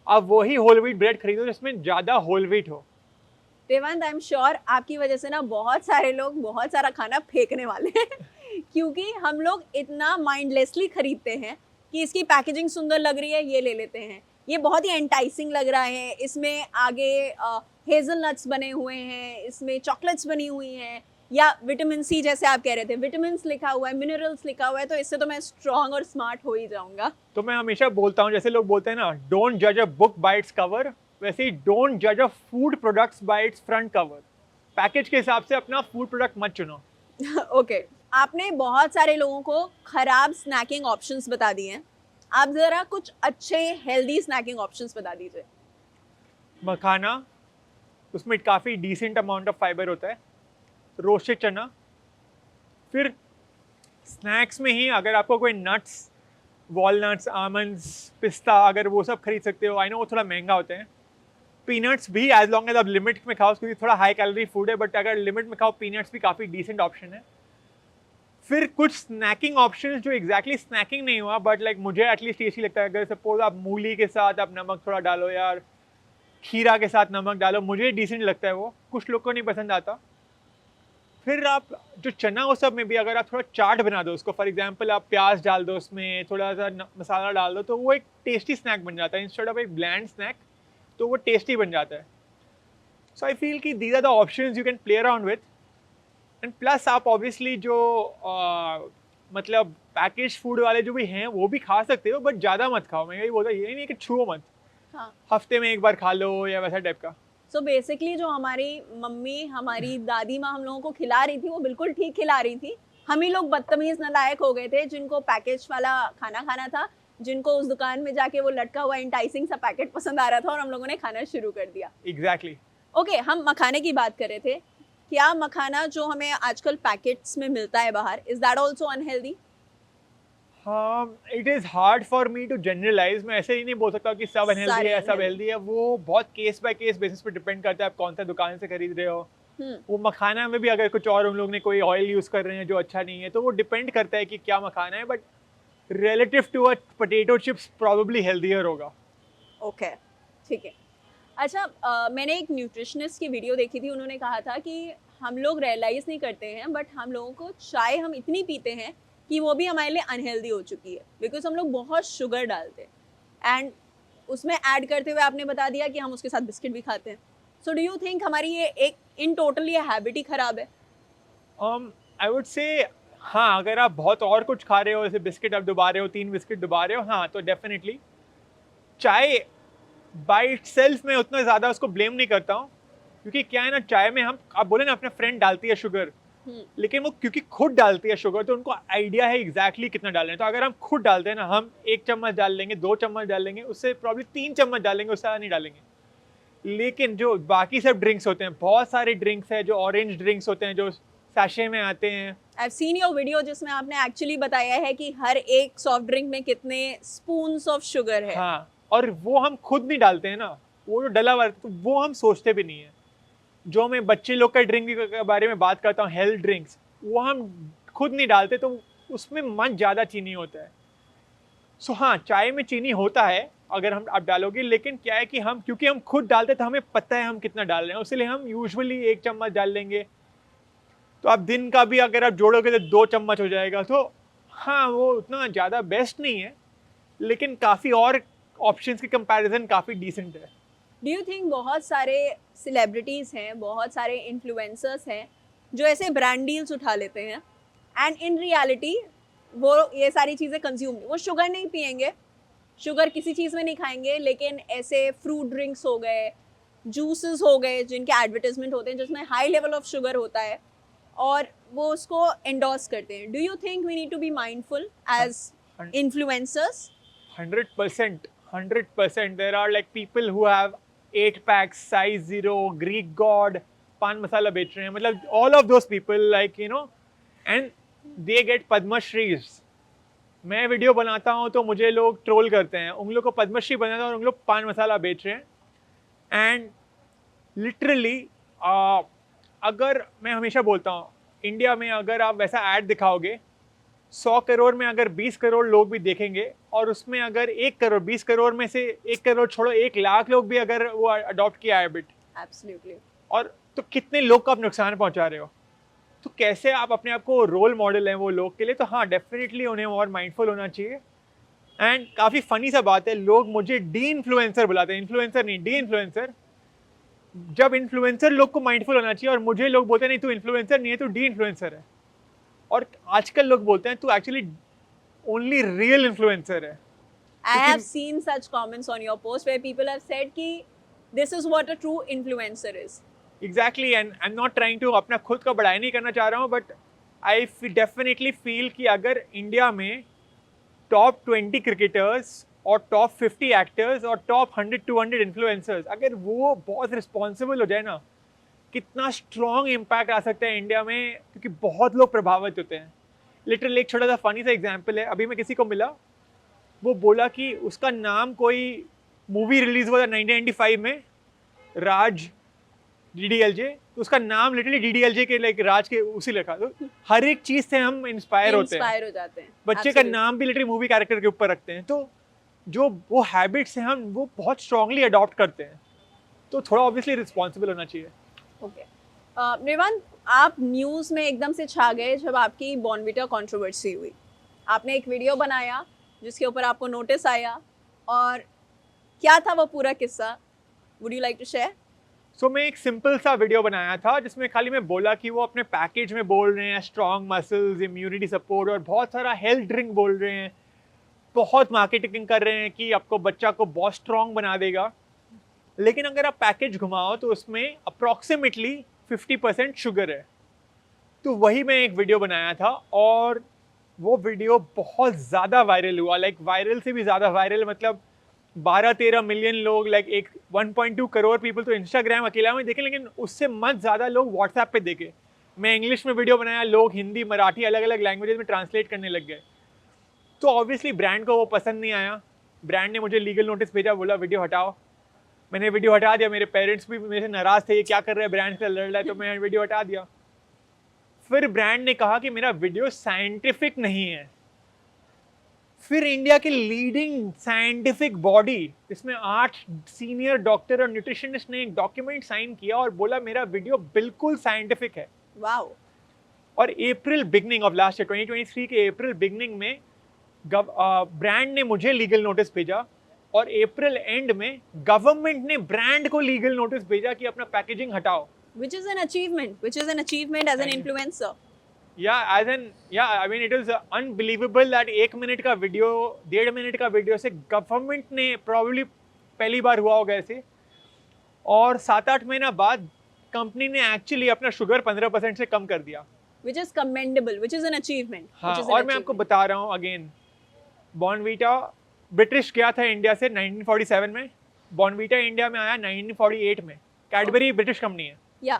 S1: आप वही होल व्हीट ब्रेड खरीदो जिसमें ज़्यादा होल व्हीट हो।
S2: देवांत, आई एम श्योर आपकी वजह से ना बहुत सारे लोग बहुत सारा खाना फेंकने वाले हैं क्योंकि हम लोग इतना माइंडलेसली खरीदते हैं कि इसकी पैकेजिंग सुंदर लग रही है, ये ले लेते हैं, ये बहुत ही एंटाइसिंग लग रहा है, इसमें आगे हेजलनट्स बने हुए हैं, इसमें चॉकलेट्स बनी हुई हैं, या विटामिन सी जैसे आप कह रहे थे, विटामिन लिखा हुआ है, मिनरल्स लिखा हुआ है, तो इससे तो मैं स्ट्रांग और स्मार्ट हो ही जाऊंगा।
S1: तो मैं हमेशा बोलता हूँ, जैसे लोग बोलते हैं ना, डोंट जज a book by its cover, वैसे ही डोंट जज अ food products by it's front cover. Package के हिसाब से अपना फूड प्रोडक्ट मत चुनो।
S2: ओके, आपने बहुत सारे लोगों को खराब स्नैकिंग ऑप्शंस बता दिए हैं, आप जरा कुछ अच्छे हेल्दी स्नैकिंग ऑप्शंस बता दीजिए।
S1: मखाना, उसमें काफ़ी डिसेंट अमाउंट ऑफ फाइबर होता है। रोस्टेड चना। फिर स्नैक्स में ही अगर आपको कोई नट्स, वॉलनट्स, आमंड्स, पिस्ता, अगर वो सब खरीद सकते हो। आई नो वो थोड़ा महंगा होते हैं। पीनट्स भी एज लॉन्ग एज आप लिमिट में खाओ, क्योंकि थोड़ा हाई कैलोरी फूड है, बट अगर लिमिट में खाओ पीनट्स भी काफ़ी डिसेंट ऑप्शन है। फिर कुछ स्नैकिंग ऑप्शंस जो एग्जैक्टली स्नैकिंग नहीं हुआ बट लाइक मुझे एटलीस्ट टेस्टी लगता है। अगर सपोज आप मूली के साथ आप नमक थोड़ा डालो, यार खीरा के साथ नमक डालो, मुझे डिसेंट लगता है वो, कुछ लोग को नहीं पसंद आता। फिर आप जो चना वो सब में भी अगर आप थोड़ा चाट बना दो उसको, फॉर एग्जांपल आप प्याज डाल दो उसमें, थोड़ा सा मसाला डाल दो, तो वो एक टेस्टी स्नैक बन जाता है इंस्टेड ऑफ एक ब्लैंड स्नैक। तो वो टेस्टी बन जाता है। सो आई फील कि these are the options you can play around with. And plus आप ऑब्वियसली जो मतलब पैकेज फूड वाले जो भी हैं वो भी खा सकते हो, बट ज़्यादा मत खाओ। मैं यही बोलता हूँ, ये नहीं कि छुओ मत,
S2: हाँ।
S1: हफ्ते में एक बार खा लो या वैसा टाइप का।
S2: सो बेसिकली जो हमारी मम्मी, हमारी दादी माँ हम लोगों को खिला रही थी वो बिल्कुल ठीक खिला रही थी। हम ही लोग बदतमीज नालायक हो गए थे जिनको पैकेज वाला खाना खाना था, जिनको उस दुकान में जाके वो लटका हुआ इंटाइसिंग सा पैकेट पसंद आ रहा था और हम लोगों ने खाना शुरू कर दिया।
S1: एग्जैक्टली।
S2: ओके, हम मखाने की बात कर रहे थे। क्या मखाना जो हमें आजकल पैकेट्स में मिलता है बाहर, इज दैट ऑल्सो अनहेल्दी?
S1: हाँ, it is hard for me to generalise. मैं ऐसे ही नहीं बोल सकता कि सब अनहेल्दी
S2: सारे
S1: है, सब
S2: unhealthy।
S1: हेल्दी है। वो बहुत केस बाय केस बेसिस पे डिपेंड करता है आप कौन सा दुकान से खरीद रहे हो। वो मखाना में भी अगर कुछ और उन लोग ने कोई ऑयल यूज़ कर रहे हैं जो अच्छा नहीं है, तो वो डिपेंड करता है कि क्या मखाना है, but relative to a potato chips probably healthier होगा।
S2: ओके, ठीक है। अच्छा, मैंने एक न्यूट्रिशनिस्ट की वीडियो देखी थी, उन्होंने कहा था कि हम लोग रियलाइज़ नहीं करते हैं बट हम लोगों को चाय हम इतनी पीते हैं कि वो भी हमारे लिए अनहेल्दी हो चुकी है, बिकॉज हम लोग बहुत शुगर डालते हैं एंड उसमें ऐड करते हुए आपने बता दिया कि हम उसके साथ बिस्किट भी खाते हैं। सो डू यू थिंक हमारी ये एक इन टोटल ये हैबिट ही खराब है?
S1: आई वुड से हाँ, अगर आप बहुत और कुछ खा रहे हो, जैसे बिस्किट आप डुबा रहे हो, 3 बिस्किट डुबा रहे हो, हाँ, तो डेफिनेटली चाय बाय इटसेल्फ मैं उतना ज़्यादा उसको ब्लेम नहीं करता हूँ, क्योंकि क्या है ना, चाय में हम आप बोले ना अपने फ्रेंड डालती है शुगर, लेकिन वो क्योंकि खुद डालती है शुगर तो उनको आइडिया है एग्जैक्टली कितना डालना है। तो अगर हम खुद डालते हैं ना, हम 1 चम्मच डाल लेंगे, 2 चम्मच डाल लेंगे, उससे प्रॉब्लम 3 चम्मच डालेंगे, उससे ज़्यादा नहीं डालेंगे। लेकिन जो बाकी सब ड्रिंक्स होते हैं, बहुत सारे ड्रिंक्स हैं, जो ऑरेंज ड्रिंक्स होते हैं जो सैशे में आते हैं।
S2: I've seen your वीडियो जिसमें आपने एक्चुअली बताया है कि हर एक सॉफ्ट ड्रिंक में कितने स्पून्स ऑफ शुगर है।
S1: हाँ, और वो हम खुद नहीं डालते हैं ना, वो जो डला हुआ है, तो वो हम सोचते भी नहीं है। जो मैं बच्चे लोग का ड्रिंक के बारे में बात करता हूँ, हेल्थ ड्रिंक्स, वो हम खुद नहीं डालते, तो उसमें मन ज़्यादा चीनी होता है। सो हाँ, चाय में चीनी होता है अगर हम आप डालोगे, लेकिन क्या है कि हम क्योंकि हम खुद डालते हैं तो हमें पता है हम कितना डाल रहे हैं, इसलिए हम यूजुअली 1 चम्मच डाल लेंगे। तो आप दिन का भी अगर आप जोड़ोगे तो 2 चम्मच हो जाएगा। तो हाँ, वो उतना ज़्यादा बेस्ट नहीं है, लेकिन काफ़ी और ऑप्शंस के कंपैरिजन काफ़ी डिसेंट है।
S2: डू यू थिंक बहुत सारे सेलिब्रिटीज़ हैं, बहुत सारे इन्फ्लुएंसर्स हैं जो ऐसे ब्रांड डील्स उठा लेते हैं एंड इन रियलिटी वो ये सारी चीज़ें कंज्यूम, वो शुगर नहीं पिएंगे, शुगर किसी चीज़ में नहीं खाएंगे, लेकिन ऐसे फ्रूट ड्रिंक्स हो गए, जूसेस हो गए जिनके एडवर्टाइजमेंट होते हैं जिसमें हाई लेवल ऑफ शुगर होता है और वो उसको एंडोर्स करते हैं। Do you think we need to be mindful as influencers?
S1: 100%, 100%. There are like people who have 8 packs, size 0, Greek god, पान मसाला बेच रहे हैं, मतलब all of those people, like you know, and they get Padma Shris. मैं video बनाता हूँ तो मुझे लोग ट्रोल करते हैं, उन लोग को पद्मश्री बनाता है और उन लोग पान मसाला बेच रहे हैं। एंड लिटरली अगर मैं हमेशा बोलता हूँ, इंडिया में अगर आप वैसा ऐड दिखाओगे, 100 करोड़ में अगर 20 करोड़ लोग भी देखेंगे और उसमें अगर 1 करोड़, 20 करोड़ में से 1 करोड़ छोड़ो, 1 लाख लोग भी अगर वो अडॉप्ट किया हैबिट,
S2: एब्सोल्युटली।
S1: और तो कितने लोग को आप नुकसान पहुंचा रहे हो। तो कैसे आप अपने आप को रोल मॉडल हैं वो लोग के लिए। तो हाँ, डेफिनेटली उन्हें और माइंडफुल होना चाहिए। एंड काफ़ी फनी सा बात है, लोग मुझे डी इन्फ्लुएंसर बुलाते हैं, इन्फ्लुएंसर नहीं, डी इन्फ्लुएंसर। जब इन्फ्लुएंसर लोग को माइंडफुल होना चाहिए और मुझे लोग बोलते हैं नहीं तू इन्फ्लुएंसर नहीं है, तू डी इन्फ्लुएंसर है। और आजकल लोग बोलते हैं तू एक्चुअली ओनली रियल इन्फ्लुएंसर है।
S2: I have seen such comments on your post where people have said कि this is what a true influencer is.
S1: Exactly, and I am not trying to अपना खुद का बड़ाई नहीं करना चाह रहा हूँ, बट आई डेफिनेटली फील कि अगर इंडिया में टॉप 20 क्रिकेटर्स और टॉप 50 एक्टर्स और टॉप 100-200 इन्फ्लुएंसर्स, अगर वो बहुत रिस्पॉन्सिबल हो जाए ना, कितना स्ट्रॉन्ग इम्पैक्ट आ सकता है इंडिया में, क्योंकि बहुत लोग प्रभावित होते हैं। लिटरली एक छोटा सा फनी सा एग्जाम्पल है, अभी मैं किसी को मिला, वो बोला कि उसका नाम कोई मूवी रिलीज हुआ था 1995 में, राज DDLJ, तो उसका नाम लिटरली DDLJ के लाइक राज के उसी लिखा। तो हर एक चीज से हम इंस्पायर हो
S2: जाते हैं।
S1: बच्चे का नाम भी लिटरली मूवी कैरेक्टर के ऊपर रखते हैं। तो जो वो हैबिट्स हैं हम वो बहुत स्ट्रांगली अडॉप्ट करते हैं, तो थोड़ा ऑब्वियसली रिस्पॉन्सिबल होना चाहिए।
S2: ओके, निर्वाण, आप न्यूज़ में एकदम से छा गए जब आपकी बॉर्नविटा कंट्रोवर्सी हुई। आपने एक वीडियो बनाया जिसके ऊपर आपको नोटिस आया, और क्या था वो पूरा किस्सा? Would you like to share?
S1: So मैं एक सिंपल सा वीडियो बनाया था जिसमें खाली मैं बोला कि वो अपने पैकेज में बोल रहे हैं स्ट्रॉन्ग मसल्स, इम्यूनिटी सपोर्ट और बहुत सारा हेल्थ ड्रिंक बोल रहे हैं, बहुत मार्केटिंग कर रहे हैं कि आपको बच्चा को बहुत स्ट्रॉन्ग बना देगा। लेकिन अगर आप पैकेज घुमाओ तो उसमें अप्रॉक्सीमेटली 50% शुगर है। तो वही मैं एक वीडियो बनाया था और वो वीडियो बहुत ज़्यादा वायरल हुआ, लाइक वायरल से भी ज़्यादा वायरल, मतलब 12-13 मिलियन लोग, लाइक एक 1.2 करोड़ पीपल तो इंस्टाग्राम अकेला में देखे, लेकिन उससे मत ज़्यादा लोग व्हाट्सएप पे देखे। मैं इंग्लिश में वीडियो बनाया, लोग हिंदी, मराठी, अलग अलग लैंग्वेजेस में ट्रांसलेट करने लग गए। तो ऑब्वियसली ब्रांड को वो पसंद नहीं आया। ब्रांड ने मुझे लीगल नोटिस भेजा, बोला वीडियो हटाओ। मैंने वीडियो हटा दिया। मेरे पेरेंट्स भी मेरे से नाराज़ थे, ये क्या कर रहे हैं, ब्रांड से लड़ रहा है, तो मैं वीडियो हटा दिया। फिर ब्रांड ने कहा कि मेरा वीडियो साइंटिफिक नहीं है। फिर इंडिया की लीडिंग साइंटिफिक बॉडी जिसमें 8 सीनियर डॉक्टर और न्यूट्रिशनिस्ट ने एक डॉक्यूमेंट साइन किया और बोला मेरा वीडियो बिल्कुल साइंटिफिक है।
S2: वाओ।
S1: और अप्रैल बिगनिंग ऑफ लास्ट ईयर 2023 के अप्रैल बिगनिंग में ब्रांड ने मुझे लीगल नोटिस भेजा और अप्रैल एंड में गवर्नमेंट ने ब्रांड को लीगल नोटिस भेजा कि अपना पैकेजिंग हटाओ।
S2: Which is an achievement as an influencer.
S1: I mean it is unbelievable that 1 minute का वीडियो, 1.5 मिनट का वीडियो से गवर्नमेंट ने probably पहली बार हुआ होगा ऐसे, और 7-8 महीना बाद कंपनी ने एक्चुअली अपना शुगर 15% से कम कर दिया।
S2: Which is commendable, which is an achievement.
S1: हाँ, और मैं आपको बता रहा हूँ अगेन, बॉर्नवीटा ब्रिटिश गया था इंडिया से 1947 में, बॉर्नवीटा इंडिया में आया 1948 में। कैडबरी ब्रिटिश कंपनी है।
S2: Yeah.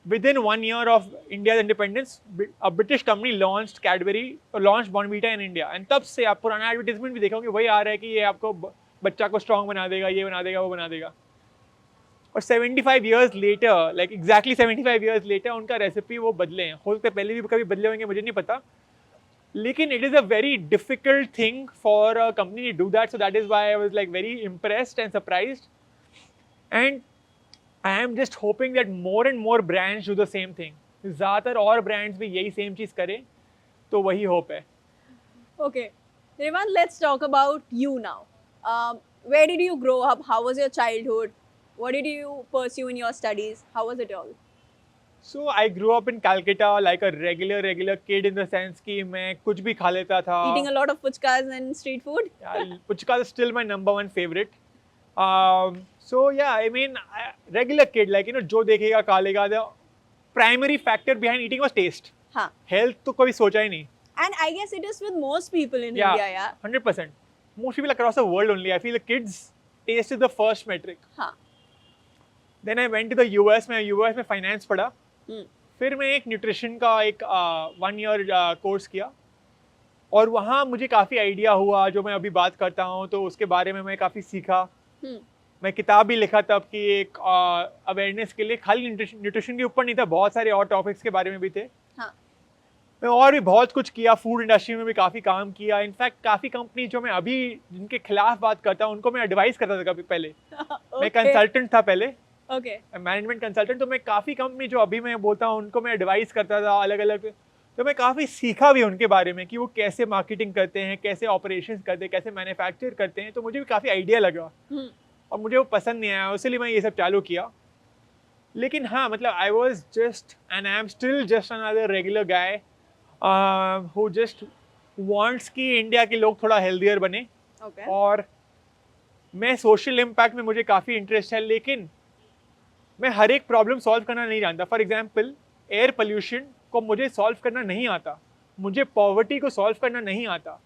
S1: Within 1 year of India's independence, a British company launched Cadbury, launched Bournvita in India, and तब से आप पुराना एडवर्टीजमेंट भी देखोगे वही आ रहा है कि ये आपको बच्चा को स्ट्रॉन्ग बना देगा, ये बना देगा, वो बना देगा। और 75 years later, like exactly 75 years later, उनका रेसिपी वो बदले हैं। हो सकता है पहले भी कभी बदले होंगे, मुझे नहीं पता, लेकिन it is a very difficult thing for a company to do that, so that is why I was like very impressed and surprised, and I am just hoping that more and more brands do the same thing. ज़्यादातर और brands भी यही same चीज़ करें, तो वही hope है।
S2: Okay, Revant, let's talk about you now. Where did you grow up? How was your childhood? What did you pursue in your studies? How was it all?
S1: So I grew up in Calcutta like a regular kid in the sense कि मैं कुछ भी खा लेता था।
S2: Eating a lot of puchkas and street food?
S1: Puchka is still my #1 favorite. So yeah, I mean, regular kid, like जो देखेगा खा लेगा। The primary factor behind eating was taste.
S2: हाँ.
S1: Health तो कभी सोचा ही नहीं।
S2: And I guess it is with most people in India, yeah.
S1: 100%. Most people across the world only. I feel the kids' taste is the first metric.
S2: हाँ.
S1: Then I went to the US. मैं US में finance पढ़ा। फिर मैं एक nutrition का एक 1 year course किया और वहाँ मुझे काफ़ी आइडिया हुआ जो मैं अभी बात करता हूँ, तो उसके बारे में मैं काफ़ी सीखा। मैं किताब भी लिखा तब कि एक अवेयरनेस के लिए, खाली न्यूट्रिशन के ऊपर नहीं था, बहुत सारे और टॉपिक्स के बारे में भी थे।
S2: हाँ. मैं
S1: और भी बहुत कुछ किया, फूड इंडस्ट्री में भी काफ़ी काम किया। इनफैक्ट काफ़ी कंपनी जो मैं अभी जिनके खिलाफ बात करता हूँ उनको मैं एडवाइस करता था कभी पहले। मैं कंसल्टेंट था पहले, मैनेजमेंट कंसल्टेंट, तो मैं काफ़ी कंपनी जो अभी मैं बोलता हूँ उनको मैं एडवाइस करता था अलग अलग। तो मैं काफ़ी सीखा भी उनके बारे में कि वो कैसे मार्केटिंग करते हैं, कैसे ऑपरेशंस करते हैं, कैसे मैन्युफैक्चर करते हैं। तो मुझे भी काफ़ी आइडिया लगा और मुझे वो पसंद नहीं आया, इसलिए मैं ये सब चालू किया। लेकिन हाँ, मतलब I was just and I am still just another regular guy who just wants कि इंडिया के लोग थोड़ा हेल्दियर बने। और मैं सोशल इम्पैक्ट में मुझे काफ़ी इंटरेस्ट है, लेकिन मैं हर एक प्रॉब्लम सॉल्व करना नहीं जानता। फॉर एग्जाम्पल, एयर पोल्यूशन को मुझे सॉल्व करना नहीं आता, मुझे पॉवर्टी को सॉल्व करना नहीं आता,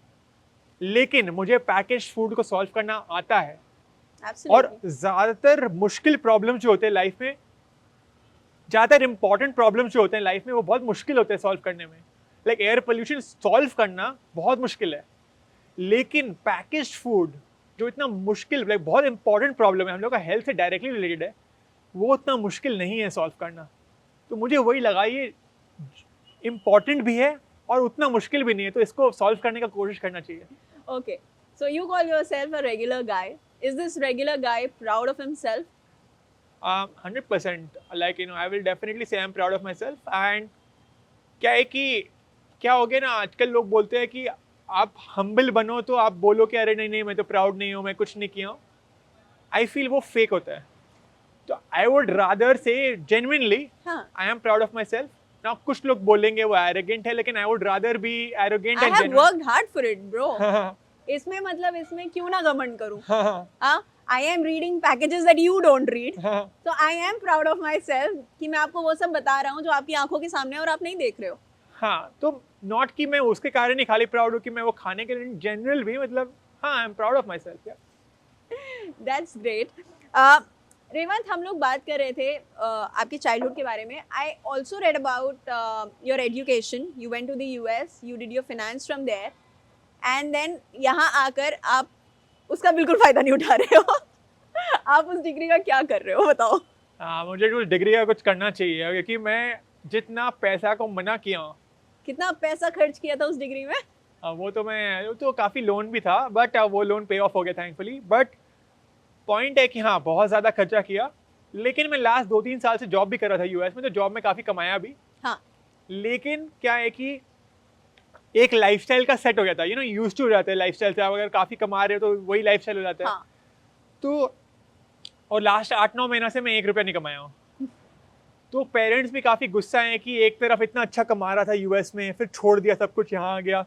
S1: लेकिन मुझे पैकेज फूड को सॉल्व करना आता है। और ज़्यादातर मुश्किल प्रॉब्लम जो होते हैं लाइफ में, ज़्यादातर इंपॉर्टेंट प्रॉब्लम जो होते हैं लाइफ में, वो बहुत मुश्किल होते हैं सॉल्व करने में। लाइक एयर पोल्यूशन सॉल्व करना बहुत मुश्किल है, लेकिन पैकेज फूड जो इतना मुश्किल, लाइक बहुत इंपॉर्टेंट प्रॉब्लम है, हम लोग का हेल्थ से डायरेक्टली रिलेटेड है, वो इतना मुश्किल नहीं है सॉल्व करना। तो मुझे वही लगा ये इम्पॉर्टेंट भी है और उतना मुश्किल भी नहीं है, तो इसको सॉल्व करने का कोशिश करना चाहिए।
S2: Okay, so you call yourself a regular guy. Is this regular guy proud of himself?
S1: 100%. Like I will definitely say I'm proud of myself. And क्या है कि क्या हो गया ना, आजकल लोग बोलते हैं कि आप हम्बल बनो तो आप बोलो कि अरे नहीं मैं तो प्राउड नहीं हूँ, मैं कुछ नहीं किया हूँ। आई फील वो फेक होता है। तो आई वुड रादर से जेन्युइनली
S2: हाँ,
S1: I am proud of my self ना। कुछ लोग बोलेंगे वो एरोगेंट है, लेकिन I would rather be arrogant
S2: I
S1: and
S2: have worked hard for it, bro.
S1: Genuine.
S2: इसमें मतलब इसमें क्यों ना घमंड करूं? हाँ, I am reading packages that you don't read. So I am proud of myself कि मैं आपको वो सब बता रहा हूँ जो आपकी आंखों के सामने है और आप नहीं देख रहे हो.
S1: हाँ, तो नॉट कि मैं उसके कारण ही खाली प्राउड हूँ कि मैं वो खाने के लिए, जनरल भी मतलब हाँ, I am proud of my self.
S2: That's great. Revanth, हम लोग बात कर रहे थे आपकी चाइल्डहुड के बारे में. I also read about your education. You went to the US, you did your finance from there, and then यहाँ आकर आप उसका बिल्कुल फायदा नहीं उठा रहे हो. आप उस डिग्री का क्या कर रहे हो, बताओ.
S1: मुझे कुछ डिग्री का कुछ करना चाहिए, क्योंकि मैं जितना पैसा को मना किया हूँ,
S2: कितना पैसा खर्च किया था उस डिग्री में?
S1: वो तो काफ़ी लोन भी था, बट वो लोन पे ऑफ हो गया थैंकफुली. बट पॉइंट है कि हाँ, बहुत ज़्यादा खर्चा किया, लेकिन मैं लास्ट 2-3 साल से जॉब भी कर रहा था यूएस में, तो जॉब में काफ़ी कमाया भी.
S2: हाँ.
S1: लेकिन क्या है कि एक लाइफस्टाइल का सेट हो गया था, यूज टू हो जाते हैं लाइफस्टाइल से. आप अगर काफ़ी कमा रहे हो तो वही लाइफस्टाइल हो जाता है.
S2: हाँ.
S1: तो और लास्ट 8-9 महीना से मैं 1 रुपया नहीं कमाया हूँ. तो पेरेंट्स भी काफ़ी गुस्सा हैं कि एक तरफ इतना अच्छा कमा रहा था यूएस में, फिर छोड़ दिया सब कुछ, यहाँ आ गया.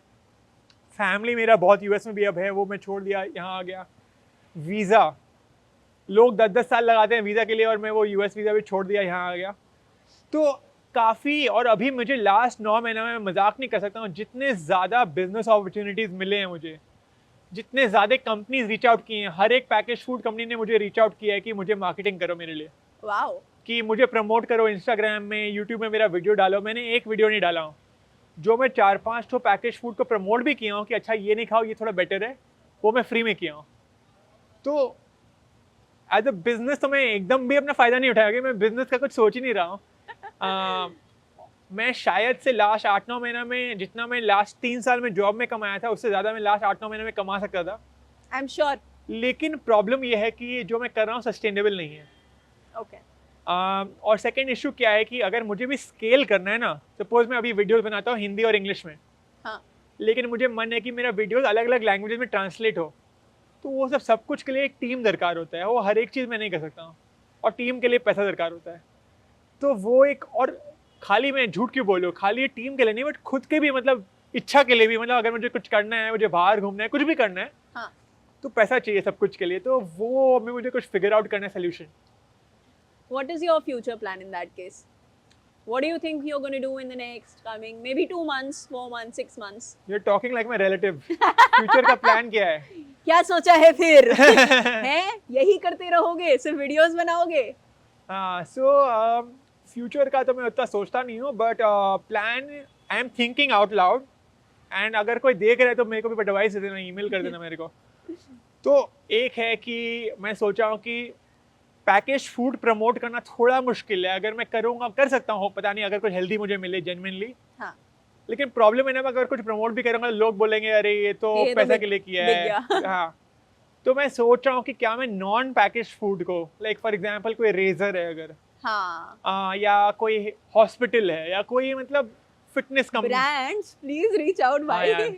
S1: फैमिली मेरा बहुत यूएस में भी अब है, वो मैं छोड़ दिया, यहाँ आ गया. वीज़ा, लोग 10-10 साल लगाते हैं वीज़ा के लिए, और मैं वो यूएस वीज़ा भी छोड़ दिया, यहाँ आ गया. तो काफ़ी, और अभी मुझे लास्ट 9 महीना में, मैं मजाक नहीं कर सकता हूँ, जितने ज़्यादा बिजनेस अपॉर्चुनिटीज़ मिले हैं मुझे, जितने ज़्यादा कंपनीज रीच आउट किए हैं. हर एक पैकेज फूड कंपनी ने मुझे रीच आउट किया है कि मुझे मार्केटिंग करो मेरे लिए,
S2: वाओ.
S1: कि मुझे प्रमोट करो इंस्टाग्राम में, यूट्यूब में मेरा वीडियो डालो. मैंने एक वीडियो नहीं डाला हूँ. जो मैं 4-5 ठो पैकेज फूड को प्रमोट भी किया हूँ कि अच्छा ये नहीं खाओ, ये थोड़ा बेटर है, वो मैं फ्री में किया हूँ. तो एज अ बिजनेस तो मैं एकदम भी अपना फ़ायदा नहीं उठाया, कि मैं बिजनेस का कुछ सोच ही नहीं रहा हूँ. मैं शायद से लास्ट 8-9 महीना में, जितना मैं लास्ट 3 साल में जॉब में कमाया था, उससे ज़्यादा मैं लास्ट 8-9 महीने में कमा सकता था.
S2: I am sure.
S1: लेकिन प्रॉब्लम ये है कि जो मैं कर रहा हूँ सस्टेनेबल नहीं है.
S2: ओके.
S1: और सेकंड इशू क्या है कि अगर मुझे भी स्केल करना है ना, सपोज मैं अभी वीडियोस बनाता हूँ हिंदी और इंग्लिश में,
S2: हाँ.
S1: लेकिन मुझे मन है कि मेरा वीडियोस अलग अलग लैंग्वेजेस में ट्रांसलेट हो, तो वो सब कुछ के लिए एक टीम दरकार होता है. वो हर एक चीज़ मैं नहीं कर सकता हूँ, और टीम के लिए पैसा दरकार होता है. तो वो एक, और खाली मैं झूठ क्यों बोलूँ, खाली टीम के लिए नहीं, बट खुद के भी, मतलब इच्छा के लिए भी, मतलब अगर मुझे कुछ करना है, मुझे बाहर घूमना है, कुछ भी करना है,
S2: हाँ.
S1: तो पैसा चाहिए सब कुछ के लिए. तो वो अभी मुझे कुछ फिगर आउट करना है solution.
S2: What is your future plan in that case? What do you think you're going to do in the next coming maybe 2 months, 4 months, 6 months?
S1: You're talking like my relative. Future का plan क्या है?
S2: क्या सोचा है फिर? हैं? यही करते रहोगे, सिर्फ वीडियोस बनाओगे?
S1: सो फ्यूचर का तो मैं उतना सोचता नहीं हूँ, but plan I am thinking out loud. And अगर कोई देख रहा है तो मेरे को भी एडवाइस दे देना, ईमेल कर देना मेरे को. तो एक है कि मैं सोचा हूँ कि पैकेज फूड प्रमोट करना थोड़ा मुश्किल है. अगर मैं करूँगा, कर सकता हूँ, पता नहीं, अगर कुछ हेल्दी मुझे मिले जेन्युइनली.
S2: हाँ.
S1: लेकिन प्रॉब्लम है ना, अगर कुछ प्रमोट भी करूँगा, लोग बोलेंगे अरे ये तो पैसा के लिए किया है. हाँ. तो मैं सोच रहा हूँ कि क्या मैं नॉन पैकेज फूड को, लाइक फॉर एग्जांपल कोई रेजर है अगर,
S2: हाँ.
S1: या कोई हॉस्पिटल है, या कोई मतलब fitness company,
S2: brands please reach out भाई.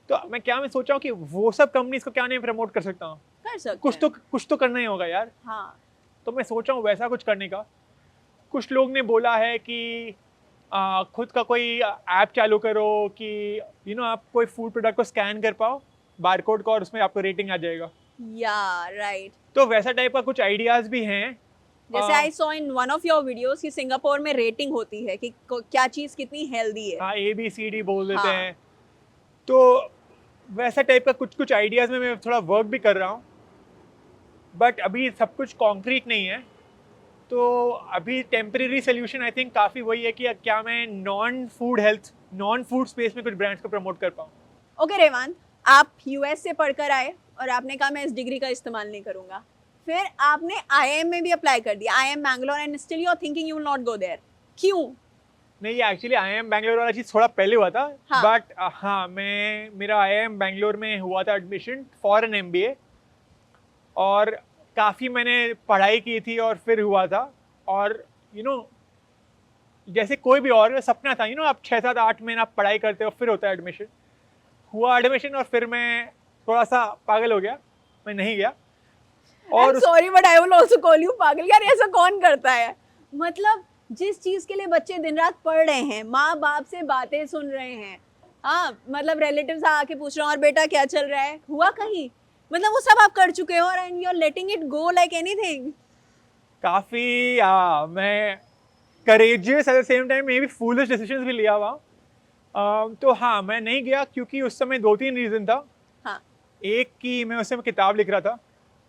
S1: तो मैं सोच रहा हूँ कि वो सब कंपनीज को क्या नहीं प्रमोट कर सकता हूँ.
S2: कर सकते
S1: कुछ तो करना ही होगा यार.
S2: हाँ.
S1: तो मैं सोच रहा हूँ वैसा कुछ करने का. कुछ लोग ने बोला है कि खुद का कोई ऐप चालू करो कि आप कोई फूड प्रोडक्ट को स्कैन कर पाओ बारकोड को, और उसमें आपको रेटिंग आ जाएगा.
S2: या राइट.
S1: तो वैसा टाइप का कुछ आइडियाज भी हैं.
S2: जैसे I saw in one of your videos कि सिंगापुर में रेटिंग होती है कि क्या चीज कितनी हेल्दी है.
S1: हाँ, ABCD बोल देते
S2: हाँ.
S1: हैं. तो वैसा टाइप का कुछ आइडियाज में मैं थोड़ा वर्क भी कर रहा हूँ, बट अभी सब कुछ कॉन्क्रीट नहीं है. तो अभी टेम्परेरी सोल्यूशन आई थिंक काफ़ी वही है कि क्या मैं नॉन फूड स्पेस में कुछ ब्रांड्स को प्रमोट कर पाऊँ.
S2: ओके रेवांत, आप यूएस से पढ़कर आए और आपने कहा मैं इस डिग्री का इस्तेमाल नहीं करूंगा. फिर आपने IIM में भी अप्लाई कर दिया, IIM Bangalore, and still you are thinking you will not go there. क्यों?
S1: नहीं, ये एक्चुअली IIM बैंगलोर वाला चीज़ थोड़ा पहले हुआ था.
S2: हाँ.
S1: बट हाँ, मेरा IIM बैंगलोर में हुआ था एडमिशन फॉर एन MBA, और काफ़ी मैंने पढ़ाई की थी और फिर हुआ था. और जैसे कोई भी और सपना था, आप 6-7-8 महीना आप पढ़ाई करते हो, फिर होता है एडमिशन. हुआ एडमिशन, और फिर मैं थोड़ा सा पागल हो गया, मैं नहीं गया. और
S2: sorry but I will also call you पागल। यार ऐसा कौन करता है? मतलब जिस चीज के लिए बच्चे दिन रात पढ़ रहे हैं, माँ बाप से बातें सुन रहे हैं, हाँ मतलब रिलेटिव्स आके पूछ रहे हैं और बेटा क्या चल रहा है, हुआ कहीं, मतलब वो सब आप कर चुके हो and you are letting it go like anything.
S1: काफी मैं courageous at the same time maybe foolish decisions भी लिया हुआ। तो हाँ, मैं नहीं गया क्योंकि उस समय 2-3 रीज़न था।
S2: हाँ
S1: एक कि मैं उस समय किताब लिख रहा था,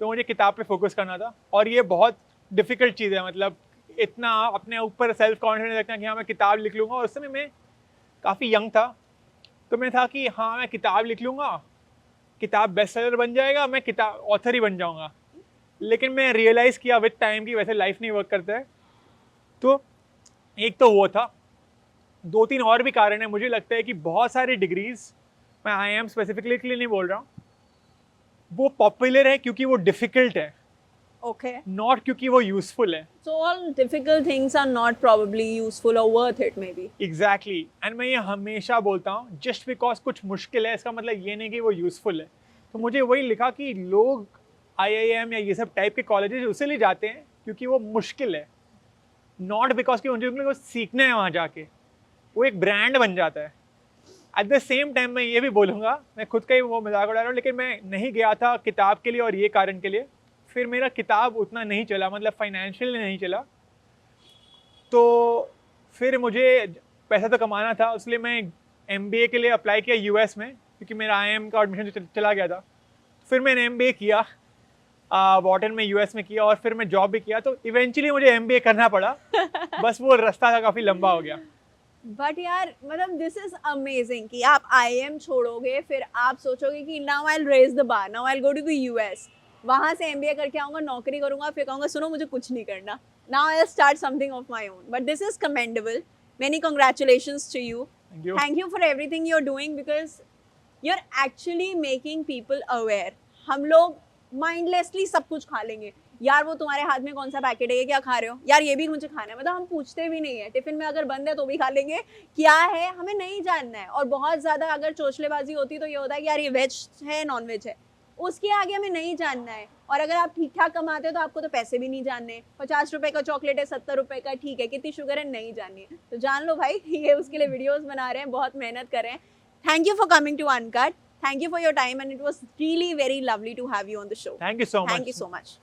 S1: तो मुझे किताब पे फोकस करना था, और ये बहुत डिफ़िकल्ट चीज़ है, मतलब इतना अपने ऊपर सेल्फ कॉन्फिडेंस रखना कि हाँ मैं किताब लिख लूँगा। और उस समय मैं काफ़ी यंग था, तो मैं था कि हाँ मैं किताब लिख लूँगा, किताब बेस्ट सेलर बन जाएगा, मैं किताब ऑथर ही बन जाऊँगा। लेकिन मैं रियलाइज़ किया विद टाइम कि वैसे लाइफ नहीं वर्क करता है। तो एक तो वो था, 2-3 और भी कारण है। मुझे लगता है कि बहुत सारी डिग्रीज, मैं IIM स्पेसिफिकली के लिए नहीं बोल रहा हूँ, वो पॉपुलर है क्योंकि वो डिफिकल्ट है,
S2: ओके।
S1: नॉट क्योंकि वो यूजफुल है।
S2: So all difficult things are not probably useful और worth it may be.
S1: Exactly, and मैं ये हमेशा बोलता हूँ, जस्ट बिकॉज कुछ मुश्किल है इसका मतलब ये नहीं कि वो यूजफुल है। तो मुझे वही लिखा कि लोग IIM या ये सब टाइप के कॉलेजेस उसीलिए जाते हैं क्योंकि वो मुश्किल है, नॉट बिकॉज कि उनको सीखना है वहाँ जाके, वो एक ब्रांड बन जाता है। एट द सेम टाइम मैं ये भी बोलूँगा, मैं खुद का ही वो मजाक उड़ा रहा हूँ, लेकिन मैं नहीं गया था किताब के लिए और ये कारण के लिए। फिर मेरा किताब उतना नहीं चला, मतलब फाइनेंशियल नहीं चला, तो फिर मुझे पैसा तो कमाना था, इसलिए मैं MBA के लिए अप्लाई किया US में, क्योंकि मेरा IIM का एडमिशन चला गया था। फिर मैंने MBA किया वॉर्टन में US में किया, और फिर मैं जॉब भी किया, तो इवेंचुअली मुझे MBA करना पड़ा। बस वो रास्ता था काफ़ी लंबा हो गया।
S2: बट यार मतलब दिस इज अमेजिंग कि आप IIM छोड़ोगे, फिर आप सोचोगे कि now I will raise the bar, now I will go to the US, वहां से MBA करके आऊंगा, नौकरी करूंगा, फिर कहूंगा सुनो मुझे कुछ नहीं करना, now I will start something of my own. But this is commendable, many congratulations to you, thank you for everything you are doing, because you are actually making people aware. हम लोग माइंडलेसली सब कुछ खा लेंगे, यार वो तुम्हारे हाथ में कौन सा पैकेट है, ये क्या खा रहे हो, यार ये भी मुझे खाना है, मतलब हम पूछते भी नहीं है, टिफिन में अगर बंद है तो भी खा लेंगे, क्या है हमें नहीं जानना है। और बहुत ज़्यादा अगर चोचलेबाजी होती तो ये होता है कि यार ये वेज है नॉन वेज है, उसके आगे हमें नहीं जानना है। और अगर आप ठीक ठाक कमाते हो तो आपको तो पैसे भी नहीं जानने, 50 रुपए का चॉकलेट है, 70 रुपए का, ठीक है, कितनी शुगर है नहीं जाननी है, तो जान लो भाई ये उसके लिए वीडियोस बना रहे हैं, बहुत मेहनत कर रहे हैं। Thank you for coming to Uncut, thank you for your time, and it was really very lovely to have you on the show.
S1: Thank you so much.
S2: Thank you so much.